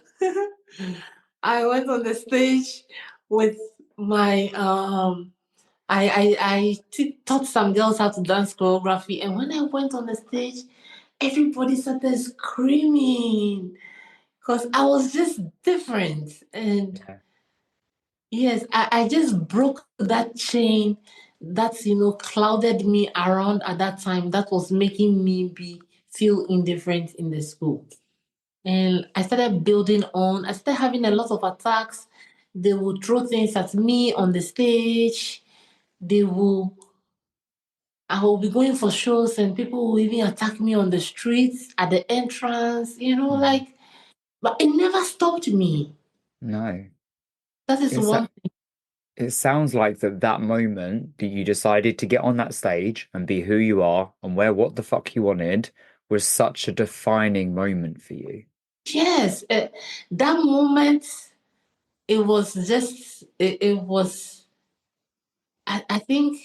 I went on the stage with my taught some girls how to dance choreography, and when I went on the stage, everybody started screaming because I was just different. And Yeah. yes, I just broke that chain that clouded me around at that time, that was making me feel indifferent in the school. And I started building on. I started having a lot of attacks. They would throw things at me on the stage. They will I will be going for shows and people will even attack me on the streets at the entrance, Mm. but it never stopped me. No. That is It's one. it sounds like that moment that you decided to get on that stage and be who you are and wear what the fuck you wanted was such a defining moment for you. Yes, that moment, it was just, it was. I think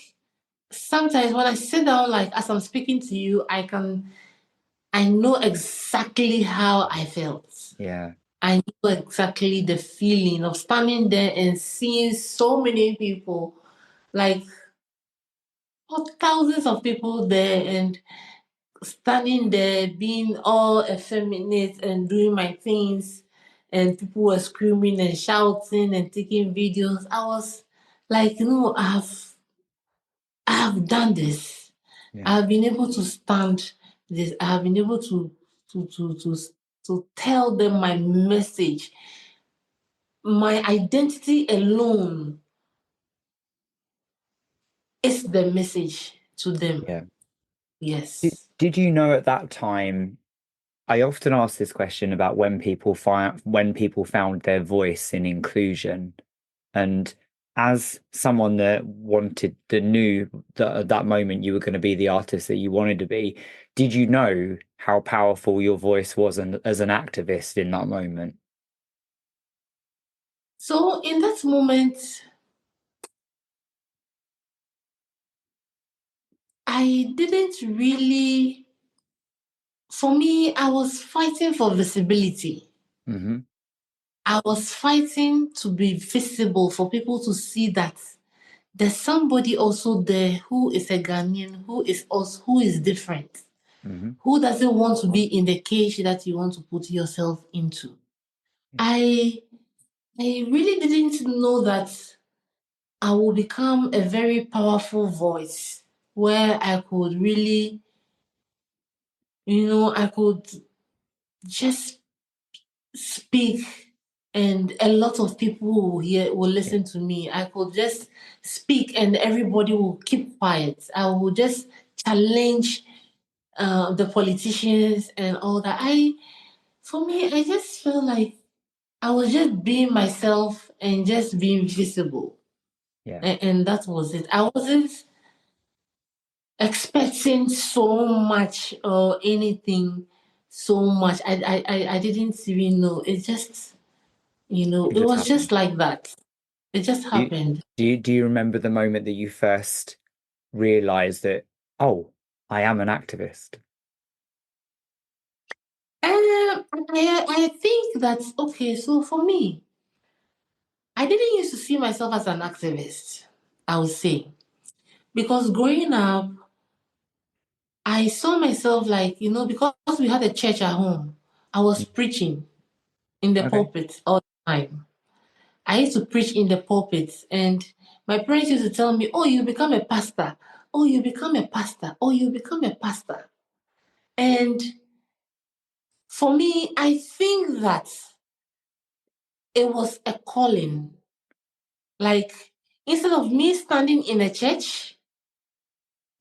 sometimes when I sit down, like as I'm speaking to you, I know exactly how I felt. Yeah. I know exactly the feeling of standing there and seeing so many people, like thousands of people there, and standing there being all effeminate and doing my things, and people were screaming and shouting and taking videos. I was like, I have done this. Yeah. I have been able to stand this. I have been able to to to to tell them my message. My identity alone is the message to them. Yeah. Yes. Did you know at that time? I often ask this question about when people found their voice in inclusion. And as someone that knew that at that moment you were going to be the artist that you wanted to be, did you know how powerful your voice was as an activist in that moment? So in that moment, I didn't really, for me, I was fighting for visibility. Hmm. I was fighting to be visible for people to see that there's somebody also there who is a Ghanaian, who is different, Hmm. who doesn't want to be in the cage that you want to put yourself into. Yeah. I I really didn't know that I will become a very powerful voice where I could really, I could just speak and a lot of people will Yeah. listen to me. I could just speak and everybody will keep quiet. I will just challenge the politicians and all that. For me, I just feel like I was just being myself and just being visible. Yeah. And that was it. I wasn't expecting so much or anything so much. I didn't even know. It just, It it just was happened. just like that. It just Do you, happened. do you remember the moment that you first realized that, oh, I am an activist? I think that's okay. So for me, I didn't used to see myself as an activist, I would say. Because growing up, I saw myself like, because we had a church at home, I was Mm. preaching in the Okay. pulpit all the time. I used to preach in the pulpit, and my parents used to tell me, "Oh, you become a pastor. Oh, you become a pastor. Oh, you become a pastor." And for me, I think that it was a calling. Like, instead of me standing in a church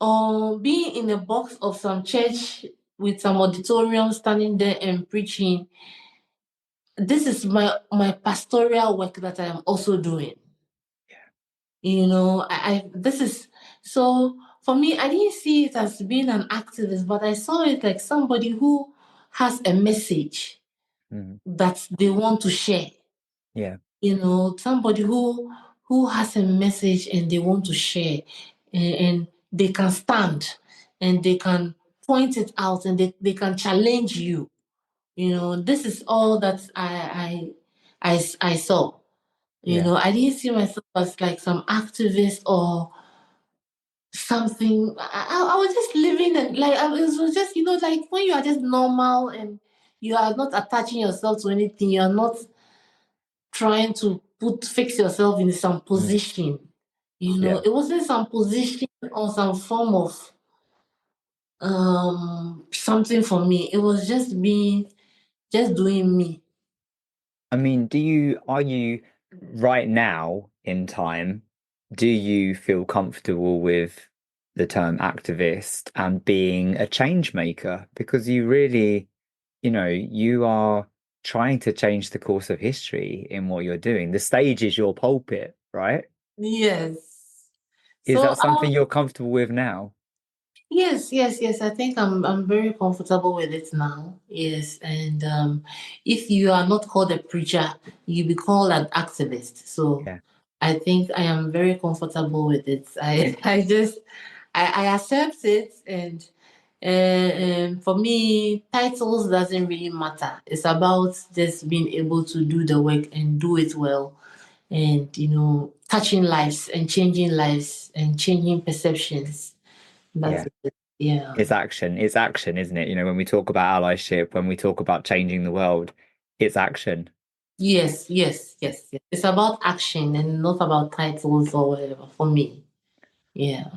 or being in a box of some church with some auditorium standing there and preaching, this is my pastoral work that I am also doing. This is so for me, I didn't see it as being an activist, but I saw it like somebody who has a message Mhm. that they want to share. Yeah. Somebody who has a message and they want to share, and they can stand and they can point it out and they can challenge you. This is all that I saw. Yeah. I didn't see myself as like some activist or something. I was just living and like it was just like when you are just normal and you are not attaching yourself to anything, you are not trying to fix yourself in some Mm. position. Yeah. It wasn't some position or some form of something for me. It was just doing me. I mean, are you right now in time, do you feel comfortable with the term activist and being a change maker? Because you really, you are trying to change the course of history in what you're doing. The stage is your pulpit, right? Yes. Is So that something you're comfortable with now? yes, yes, yes. I think I'm very comfortable with it now. Yes, and if you are not called a preacher, you be called an activist. So Yeah. I think I am very comfortable with it. I accept it, and for me, titles doesn't really matter. It's about just being able to do the work and do it well, and touching lives and changing perceptions. That's Yeah. it. Yeah. It's action, isn't it? When we talk about allyship, when we talk about changing the world, it's action. Yes, yes, yes, yes. It's about action and not about titles or whatever for me. Yeah.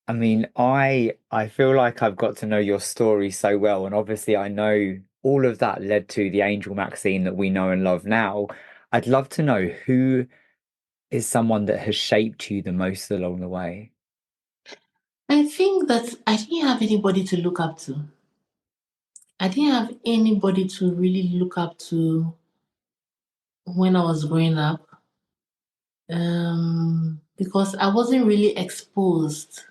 I mean, I feel like I've got to know your story so well, and obviously I know all of that led to the Angel Maxine that we know and love now. I'd love to know who is someone that has shaped you the most along the way. I think that I didn't have anybody to look up to. I didn't have anybody to really look up to when I was growing up, because I wasn't really exposed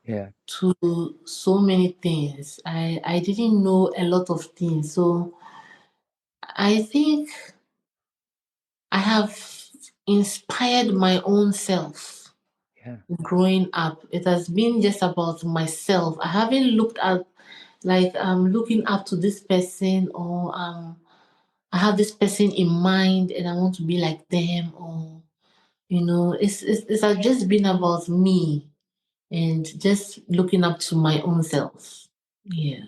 Yeah, to so many things. I didn't know a lot of things. So I think I have inspired my own self yeah, growing up. It has been just about myself. I haven't looked at like I'm looking up to this person, or I have this person in mind and I want to be like them, or it's has just been about me and just looking up to my own self. Yeah.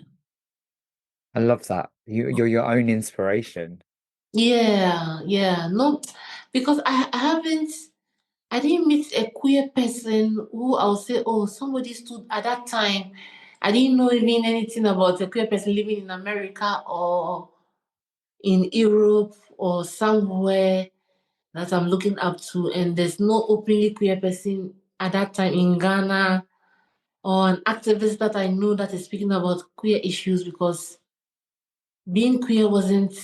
I love that. You're your own inspiration. Yeah, yeah. No, because I didn't meet a queer person who I'll say, oh, somebody stood at that time. I didn't know even anything about a queer person living in America or in Europe or somewhere that I'm looking up to. And there's no openly queer person at that time in Ghana or an activist that I know that is speaking about queer issues, because being queer wasn't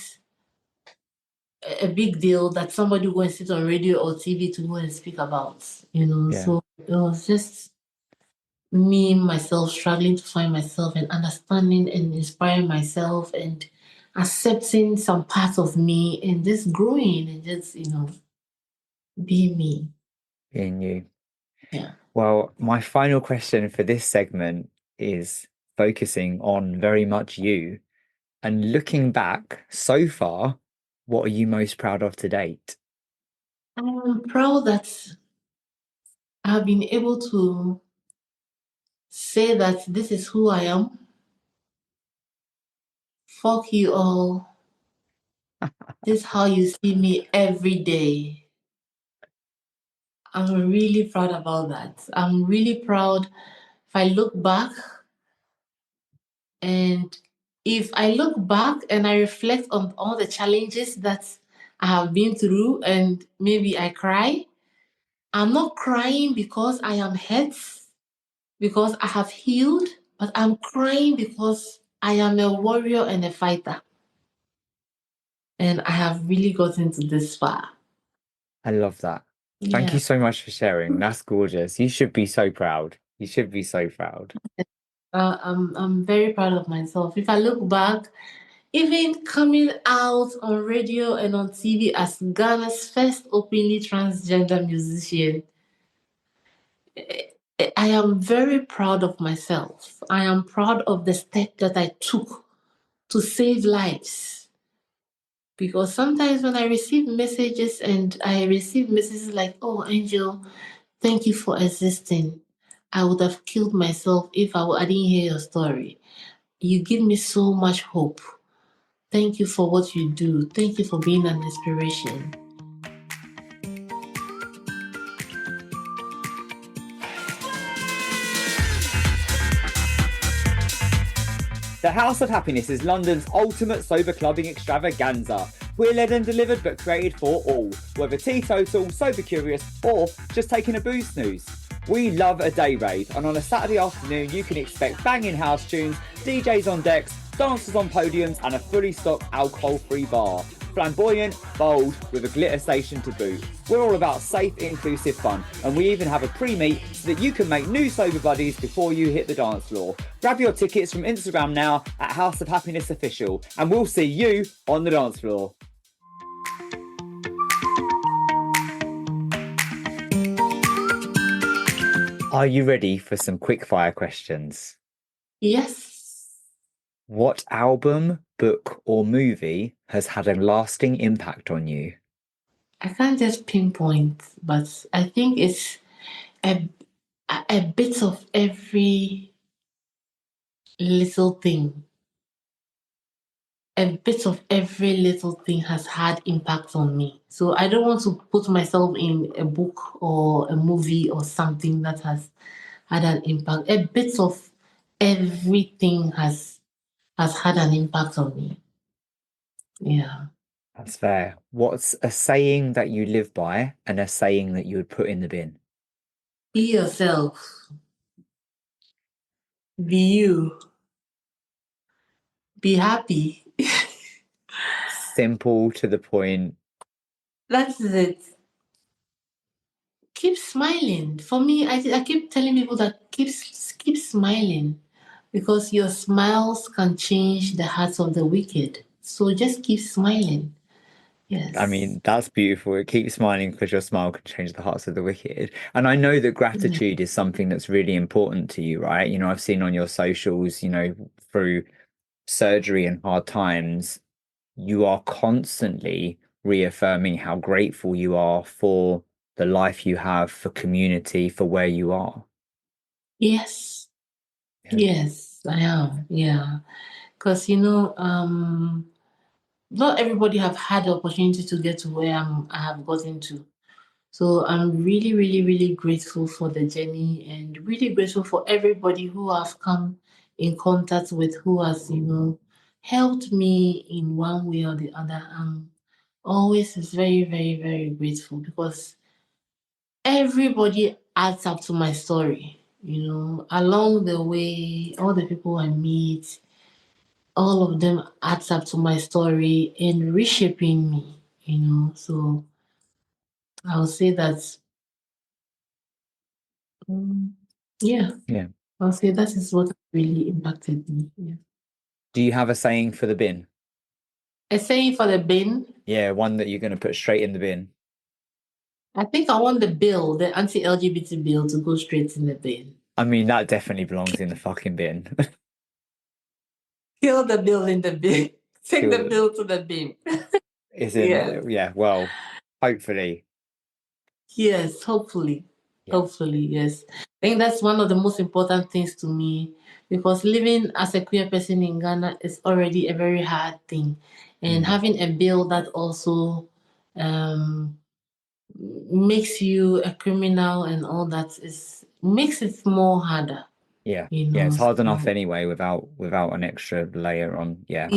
a big deal that somebody go and sit on radio or TV to go and speak about. Yeah. So it was just me, myself, struggling to find myself and understanding and inspiring myself and accepting some parts of me and just growing and just being me. In you. Yeah. Well, my final question for this segment is focusing on very much you and looking back so far, what are you most proud of to date? I'm proud that I've been able to say that this is who I am. Fuck you all. This is how you see me every day. I'm really proud about that. I'm really proud if I look back, and if I look back and I reflect on all the challenges that I have been through and maybe I cry, I'm not crying because I am hurt, because I have healed, but I'm crying because I am a warrior and a fighter. And I have really gotten to this far. I love that. Thank Yeah. you so much for sharing. That's gorgeous. You should be so proud. You should be so proud. I'm very proud of myself. If I look back, even coming out on radio and on TV as Ghana's first openly transgender musician, I am very proud of myself. I am proud of the step that I took to save lives. Because sometimes when I receive messages and I receive messages like, oh, Angel, thank you for existing. I would have killed myself if I didn't hear your story. You give me so much hope. Thank you for what you do. Thank you for being an inspiration. The House of Happiness is London's ultimate sober clubbing extravaganza. We're led and delivered but created for all, whether teetotal, sober curious, or just taking a booze snooze. We love a day rave, and on a Saturday afternoon you can expect banging house tunes, DJs on decks, dancers on podiums, and a fully stocked alcohol-free bar. Flamboyant, bold, with a glitter station to boot. We're all about safe, inclusive fun, and we even have a pre-meet so that you can make new sober buddies before you hit the dance floor. Grab your tickets from Instagram now at House of Happiness Official, and we'll see you on the dance floor. Are you ready for some quick fire questions? Yes. What album, book, or movie has had a lasting impact on you? I can't just pinpoint, but I think it's a, a bit of every little thing. A bit of every little thing has had impact on me. So I don't want to put myself in a book or a movie or something that has had an impact. A bit of everything has had an impact on me. Yeah. That's fair. What's a saying that you live by and a saying that you would put in the bin? Be yourself. Be you. Be happy. Simple to the point. That's it. Keep smiling. For me, I keep telling people that keep smiling because your smiles can change the hearts of the wicked. So just keep smiling. I Yes. mean, that's beautiful. It keeps smiling because your smile can change the hearts of the wicked. And I know that Yeah. gratitude is something that's really important to you, right? I've seen on your socials, through surgery and hard times, you are constantly reaffirming how grateful you are for the life you have, for community, for where you are. Yes. Yeah. Yes, I am. Yeah. Because not everybody have had the opportunity to get to where I have gotten to. So I'm really, really, really grateful for the journey and really grateful for everybody who have come in contact with, who has, helped me in one way or the other. I'm always very, very, very grateful because everybody adds up to my story. Along the way, all the people I meet, all of them adds up to my story and reshaping me. So I'll say that, um, yeah. Yeah. I'll say that is what really impacted me. Yeah. Do you have a saying for the bin? A saying for the bin. Yeah, one that you're going to put straight in the bin. I think I want the anti-LGBT bill, to go straight in the bin. I mean, that definitely belongs in the fucking bin. Kill the bill in the bin. Take the Kill bill to the bin. is Yes. in, yeah, well, hopefully. Yes, hopefully. Yeah. Hopefully, yes. I think that's one of the most important things to me because living as a queer person in Ghana is already a very hard thing. And Mm. having a bill that also um, makes you a criminal and all that is makes it more harder, Yeah. you Yeah, know. it's hard enough So anyway without an extra layer on. Yeah.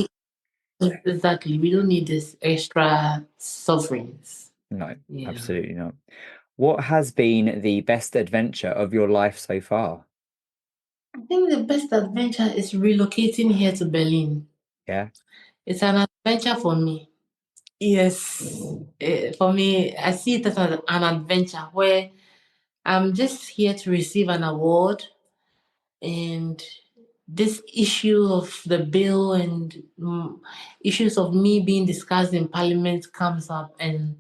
exactly, we don't need this extra sufferings. No, Yeah. absolutely not. What has been the best adventure of your life so far? I think the best adventure is relocating here to Berlin. Yeah. It's an adventure for me. Yes. For me, I see it as an adventure where I'm just here to receive an award and this issue of the bill and issues of me being discussed in parliament comes up and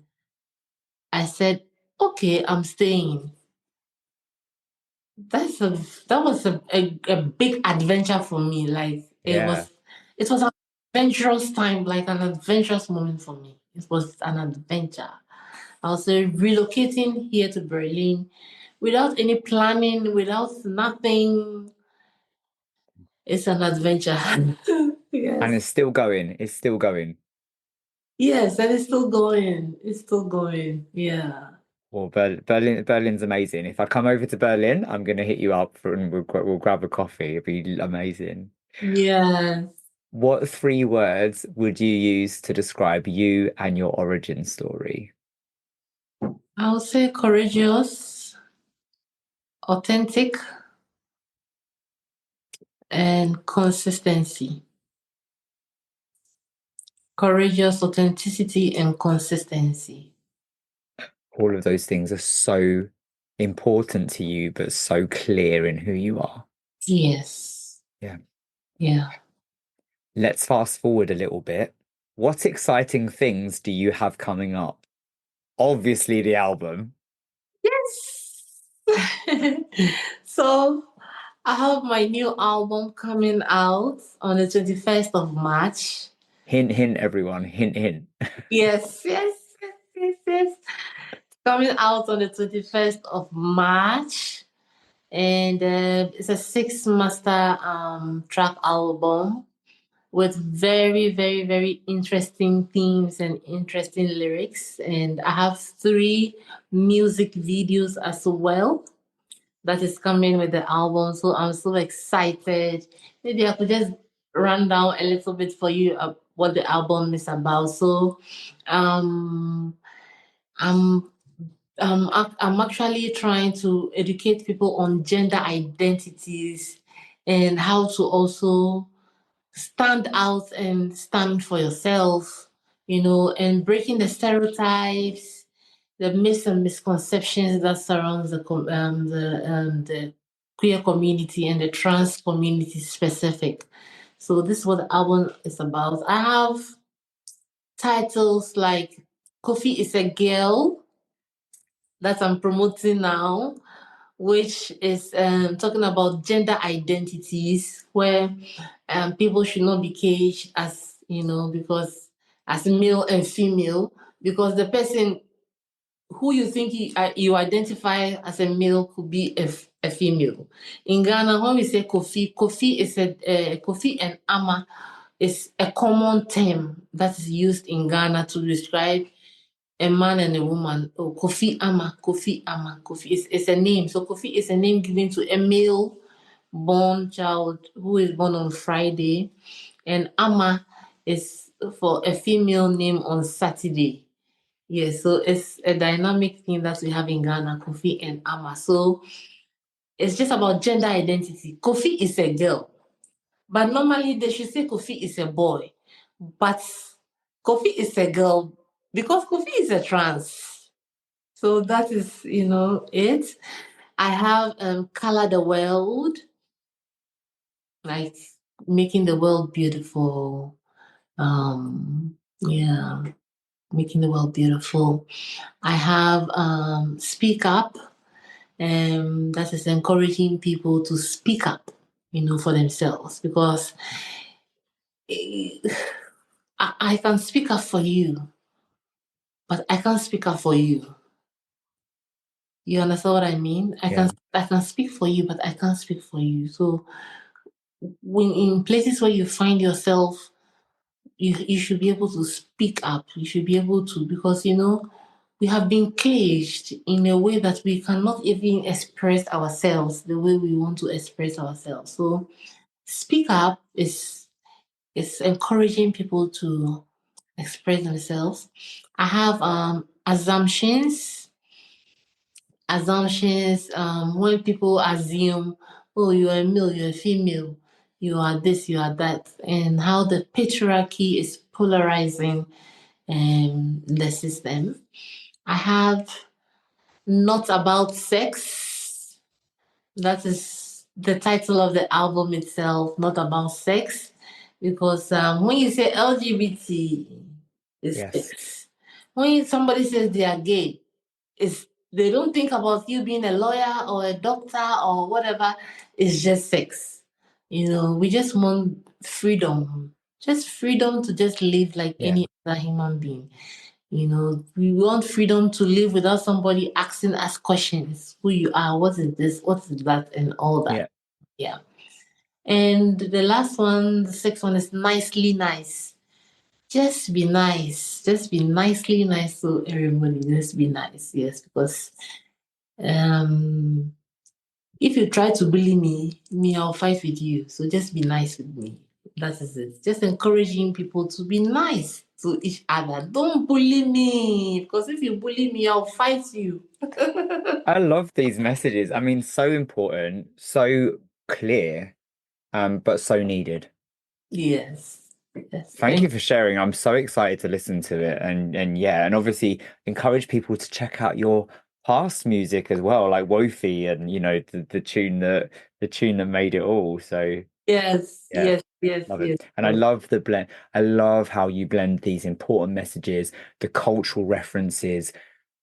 I said, okay, I'm staying. That's a that was a big adventure for me. Like Yeah. it was an adventurous time, like an adventurous moment for me. It was an adventure. I was relocating here to Berlin without any planning, without nothing. It's an adventure. And Yes. it's still going. It's still going. Yes, and it's still going. It's still going. Yeah. Well, Berlin's amazing. If I come over to Berlin, I'm gonna hit you up for and we'll grab a coffee. It'd be amazing. Yes. What three words would you use to describe you and your origin story? I'll say courageous, authentic, and consistency. Courageous, authenticity, and consistency. All of those things are so important to you, but so clear in who you are. Yes. Yeah. Yeah. Let's fast forward a little bit. What exciting things do you have coming up? Obviously, the album. Yes. So I have my new album coming out on the 21st of March. Hint, hint, everyone. Hint, hint. Yes, yes, yes, yes, yes. Coming out on the 21st of March. And it's a six master track album with very, very, very interesting themes and interesting lyrics. And I have three music videos as well that is coming with the album. So I'm so excited. Maybe I could just run down a little bit for you what the album is about. So um, I'm I'm actually trying to educate people on gender identities and how to also stand out and stand for yourself, and breaking the stereotypes, the myths and misconceptions that surrounds the queer community and the trans community specific. So this is what the album is about. I have titles like Kofi is a Girl that I'm promoting now, which is talking about gender identities where people should not be caged as, because as male and female, because the person who you think you identify as a male could be a female. In Ghana, when we say Kofi, Kofi and Ama is a common term that is used in Ghana to describe a man and a woman. Oh, Kofi Ama, Kofi Ama, Kofi. It's a name. So Kofi is a name given to a male born child who is born on Friday, and Ama is for a female name on Saturday. Yes, so it's a dynamic thing that we have in Ghana, Kofi and Ama. So it's just about gender identity. Kofi is a girl, but normally they should say Kofi is a boy. But Kofi is a girl because Kofi is a trans. So that is, it. I have Color the World, like making the world beautiful. Yeah, making the world beautiful. I have Speak Up, that is encouraging people to speak up, for themselves because eh, I can speak up for you, but I can't speak up for you. You understand what I mean? Yeah. I can speak for you, but I can't speak for you. So when in places where you find yourself, you should be able to speak up. You should be able to because we have been caged in a way that we cannot even express ourselves the way we want to express ourselves. So speak up is encouraging people to express themselves. I have assumptions, when people assume, oh, you're a male, you're a female, you are this, you are that, and how the patriarchy is polarizing the system. I have Not About Sex. That is the title of the album itself, Not About Sex. Because when you say LGBT, it's Yes. sex. When somebody says they are gay, it's they don't think about you being a lawyer or a doctor or whatever. It's just sex. We just want freedom. Just freedom to just live like Yeah. any other human being. We want freedom to live without somebody asking us questions. Who you are, what is this, what is that, and all that. Yeah. Yeah. And the last one, the sixth one is nicely nice. Just be nice. Just be nicely nice to everybody. Just be nice. Yes, because um if you try to bully me, I'll fight with you. So just be nice with me. That is it. Just encouraging people to be nice to each other. Don't bully me. Because if you bully me, I'll fight you. I love these messages. I mean, so important, so clear, but so needed. Yes. Yes. Thank you for sharing. I'm so excited to listen to it and yeah, and obviously encourage people to check out your past music as well, like Wofi and the tune that made it all. So Yes. yeah, Yes. Yes. love Yes. it. And I love the blend. I love how you blend these important messages, the cultural references,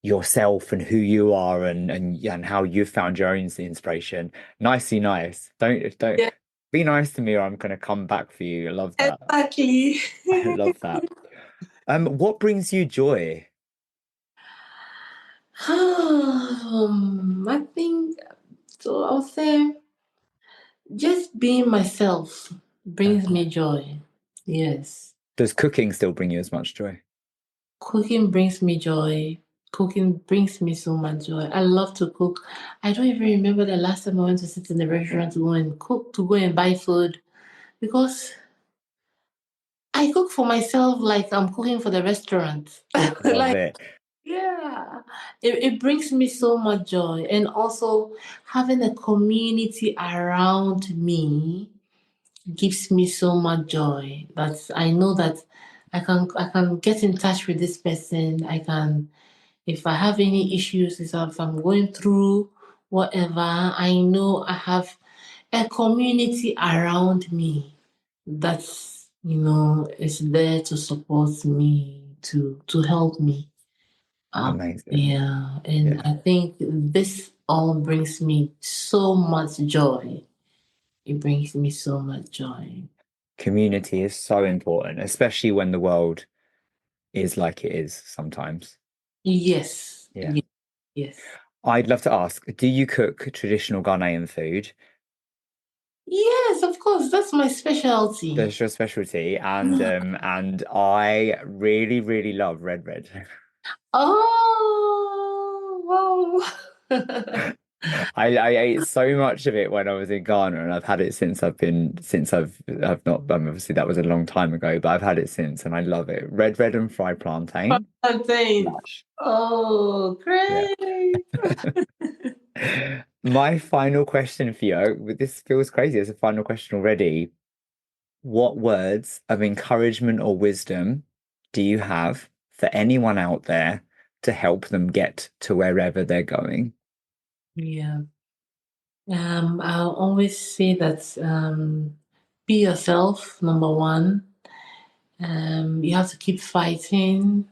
yourself and who you are and how you've found your own inspiration. Nicely nice. Don't Yeah, be nice to me or I'm gonna come back for you. I love that. exactly. I love that. What brings you joy? I think so. I'll say just being myself brings Okay. me joy. Yes. Does cooking still bring you as much joy? Cooking brings me joy. Cooking brings me so much joy. I love to cook. I don't even remember the last time I went to sit in the restaurant to go and cook, to go and buy food because I cook for myself like I'm cooking for the restaurant. Love Like, it. yeah, it brings me so much joy. And also having a community around me gives me so much joy that I know that I can get in touch with this person. I can, if I have any issues, if I'm going through whatever, I know I have a community around me that's, is there to support me, to help me. Amazing. Yeah, and Yeah. I think this all brings me so much joy. It brings me so much joy. Community is so important, especially when the world is like it is sometimes. Yes, Yeah. yes, yes. I'd love to ask, do you cook traditional Ghanaian food? Yes, of course, that's my specialty. That's your specialty, and I really, really love red. Oh, wow. I ate so much of it when I was in Ghana, and I've had it since I've not obviously that was a long time ago, but I've had it since, and I love it. Red and fried plantain. Plantain. Lush. Oh, Yeah. great. My final question for you, this feels crazy. It's a final question already. What words of encouragement or wisdom do you have for anyone out there to help them get to wherever they're going? Yeah. I'll always say that be yourself, number one. You have to keep fighting.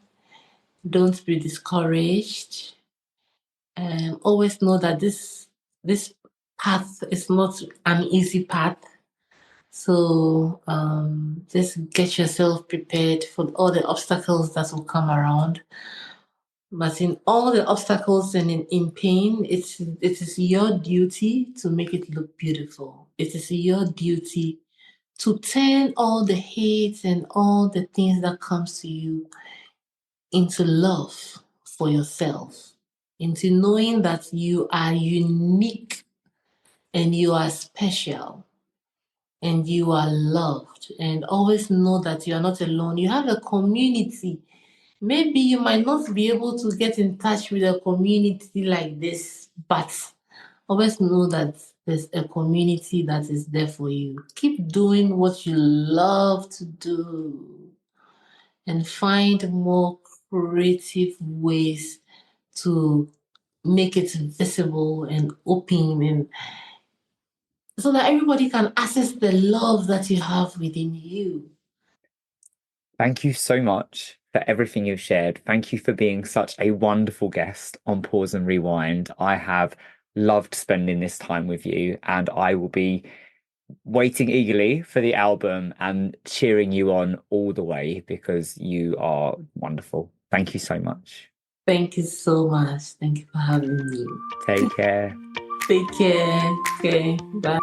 Don't be discouraged. Always know that this path is not an easy path. So just get yourself prepared for all the obstacles that will come around. But in all the obstacles and in pain, it is your duty to make it look beautiful. It is your duty to turn all the hate and all the things that comes to you into love for yourself, into knowing that you are unique and you are special and you are loved. And always know that you are not alone. You have a community. Maybe you might not be able to get in touch with a community like this, but always know that there's a community that is there for you. Keep doing what you love to do and find more creative ways to make it visible and open and so that everybody can access the love that you have within you. Thank you so much for everything you've shared. Thank you for being such a wonderful guest on Pause and Rewind. I have loved spending this time with you, and I will be waiting eagerly for the album and cheering you on all the way because you are wonderful. Thank you so much. Thank you so much. Thank you for having me. Take care. Take care. Okay. Bye.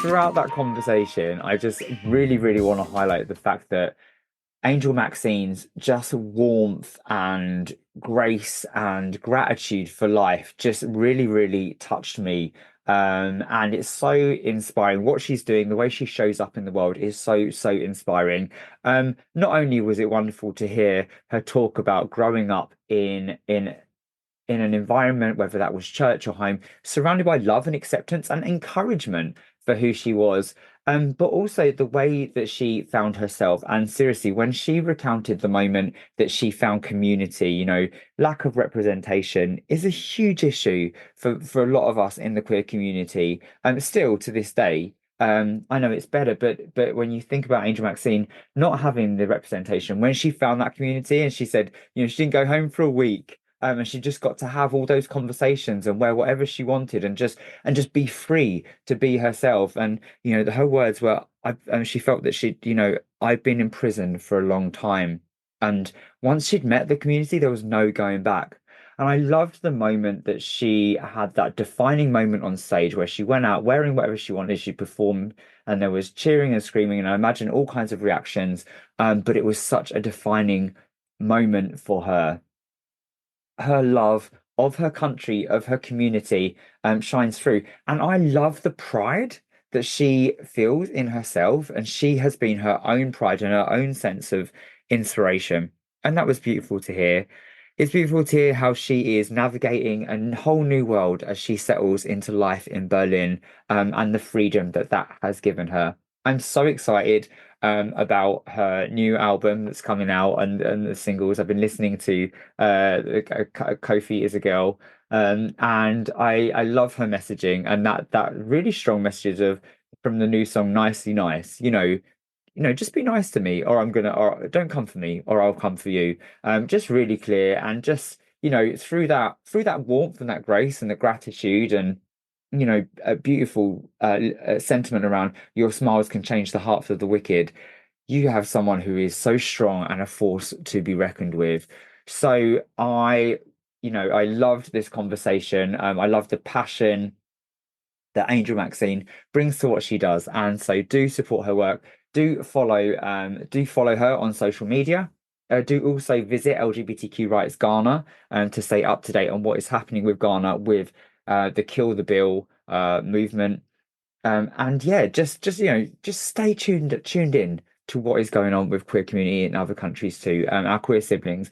Throughout that conversation, I just really, really want to highlight the fact that Angel Maxine's just warmth and grace and gratitude for life just really, really touched me. And it's so inspiring. What she's doing, the way she shows up in the world is so, so inspiring. Not only was it wonderful to hear her talk about growing up in an environment, whether that was church or home, surrounded by love and acceptance and encouragement for who she was. But also the way that she found herself. And seriously, when she recounted the moment that she found community, lack of representation is a huge issue for a lot of us in the queer community. And still to this day, I know it's better, but when you think about Angel Maxine not having the representation, when she found that community and she said, she didn't go home for a week, and she just got to have all those conversations and wear whatever she wanted and just be free to be herself. And her words were, she felt that I've been in prison for a long time, and once she'd met the community, there was no going back. And I loved the moment that she had that defining moment on stage where she went out wearing whatever she wanted, she performed, and there was cheering and screaming, and I imagine all kinds of reactions. But it was such a defining moment for her. Her love of her country, of her community, shines through. And I love the pride that she feels in herself, and she has been her own pride and her own sense of inspiration. And that was beautiful to hear. It's beautiful to hear how she is navigating a whole new world as she settles into life in Berlin, and the freedom that that has given her. I'm so excited about her new album that's coming out, and the singles. I've been listening to Kofi is a Girl, and I love her messaging, and that really strong message of from the new song Nicely Nice, just be nice to me, or don't come for me, or I'll come for you. Just really clear, and just through that warmth and that grace and the gratitude, and a beautiful sentiment around your smiles can change the hearts of the wicked. You have someone who is so strong and a force to be reckoned with. So I loved this conversation. I loved the passion that Angel Maxine brings to what she does. And so do support her work. Do follow her on social media. Do also visit LGBTQ Rights Ghana, to stay up to date on what is happening with Ghana with the Kill the Bill movement. And yeah, just stay tuned in to what is going on with queer community in other countries too. Our queer siblings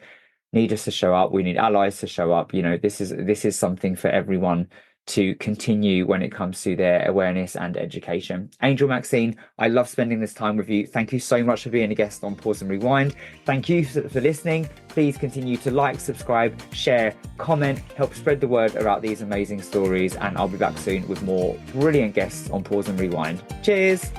need us to show up. We need allies to show up. This is something for everyone to continue when it comes to their awareness and education. Angel Maxine, I love spending this time with you. Thank you so much for being a guest on Pause and Rewind. Thank you for listening. Please continue to like, subscribe, share, comment, help spread the word about these amazing stories. And I'll be back soon with more brilliant guests on Pause and Rewind. Cheers.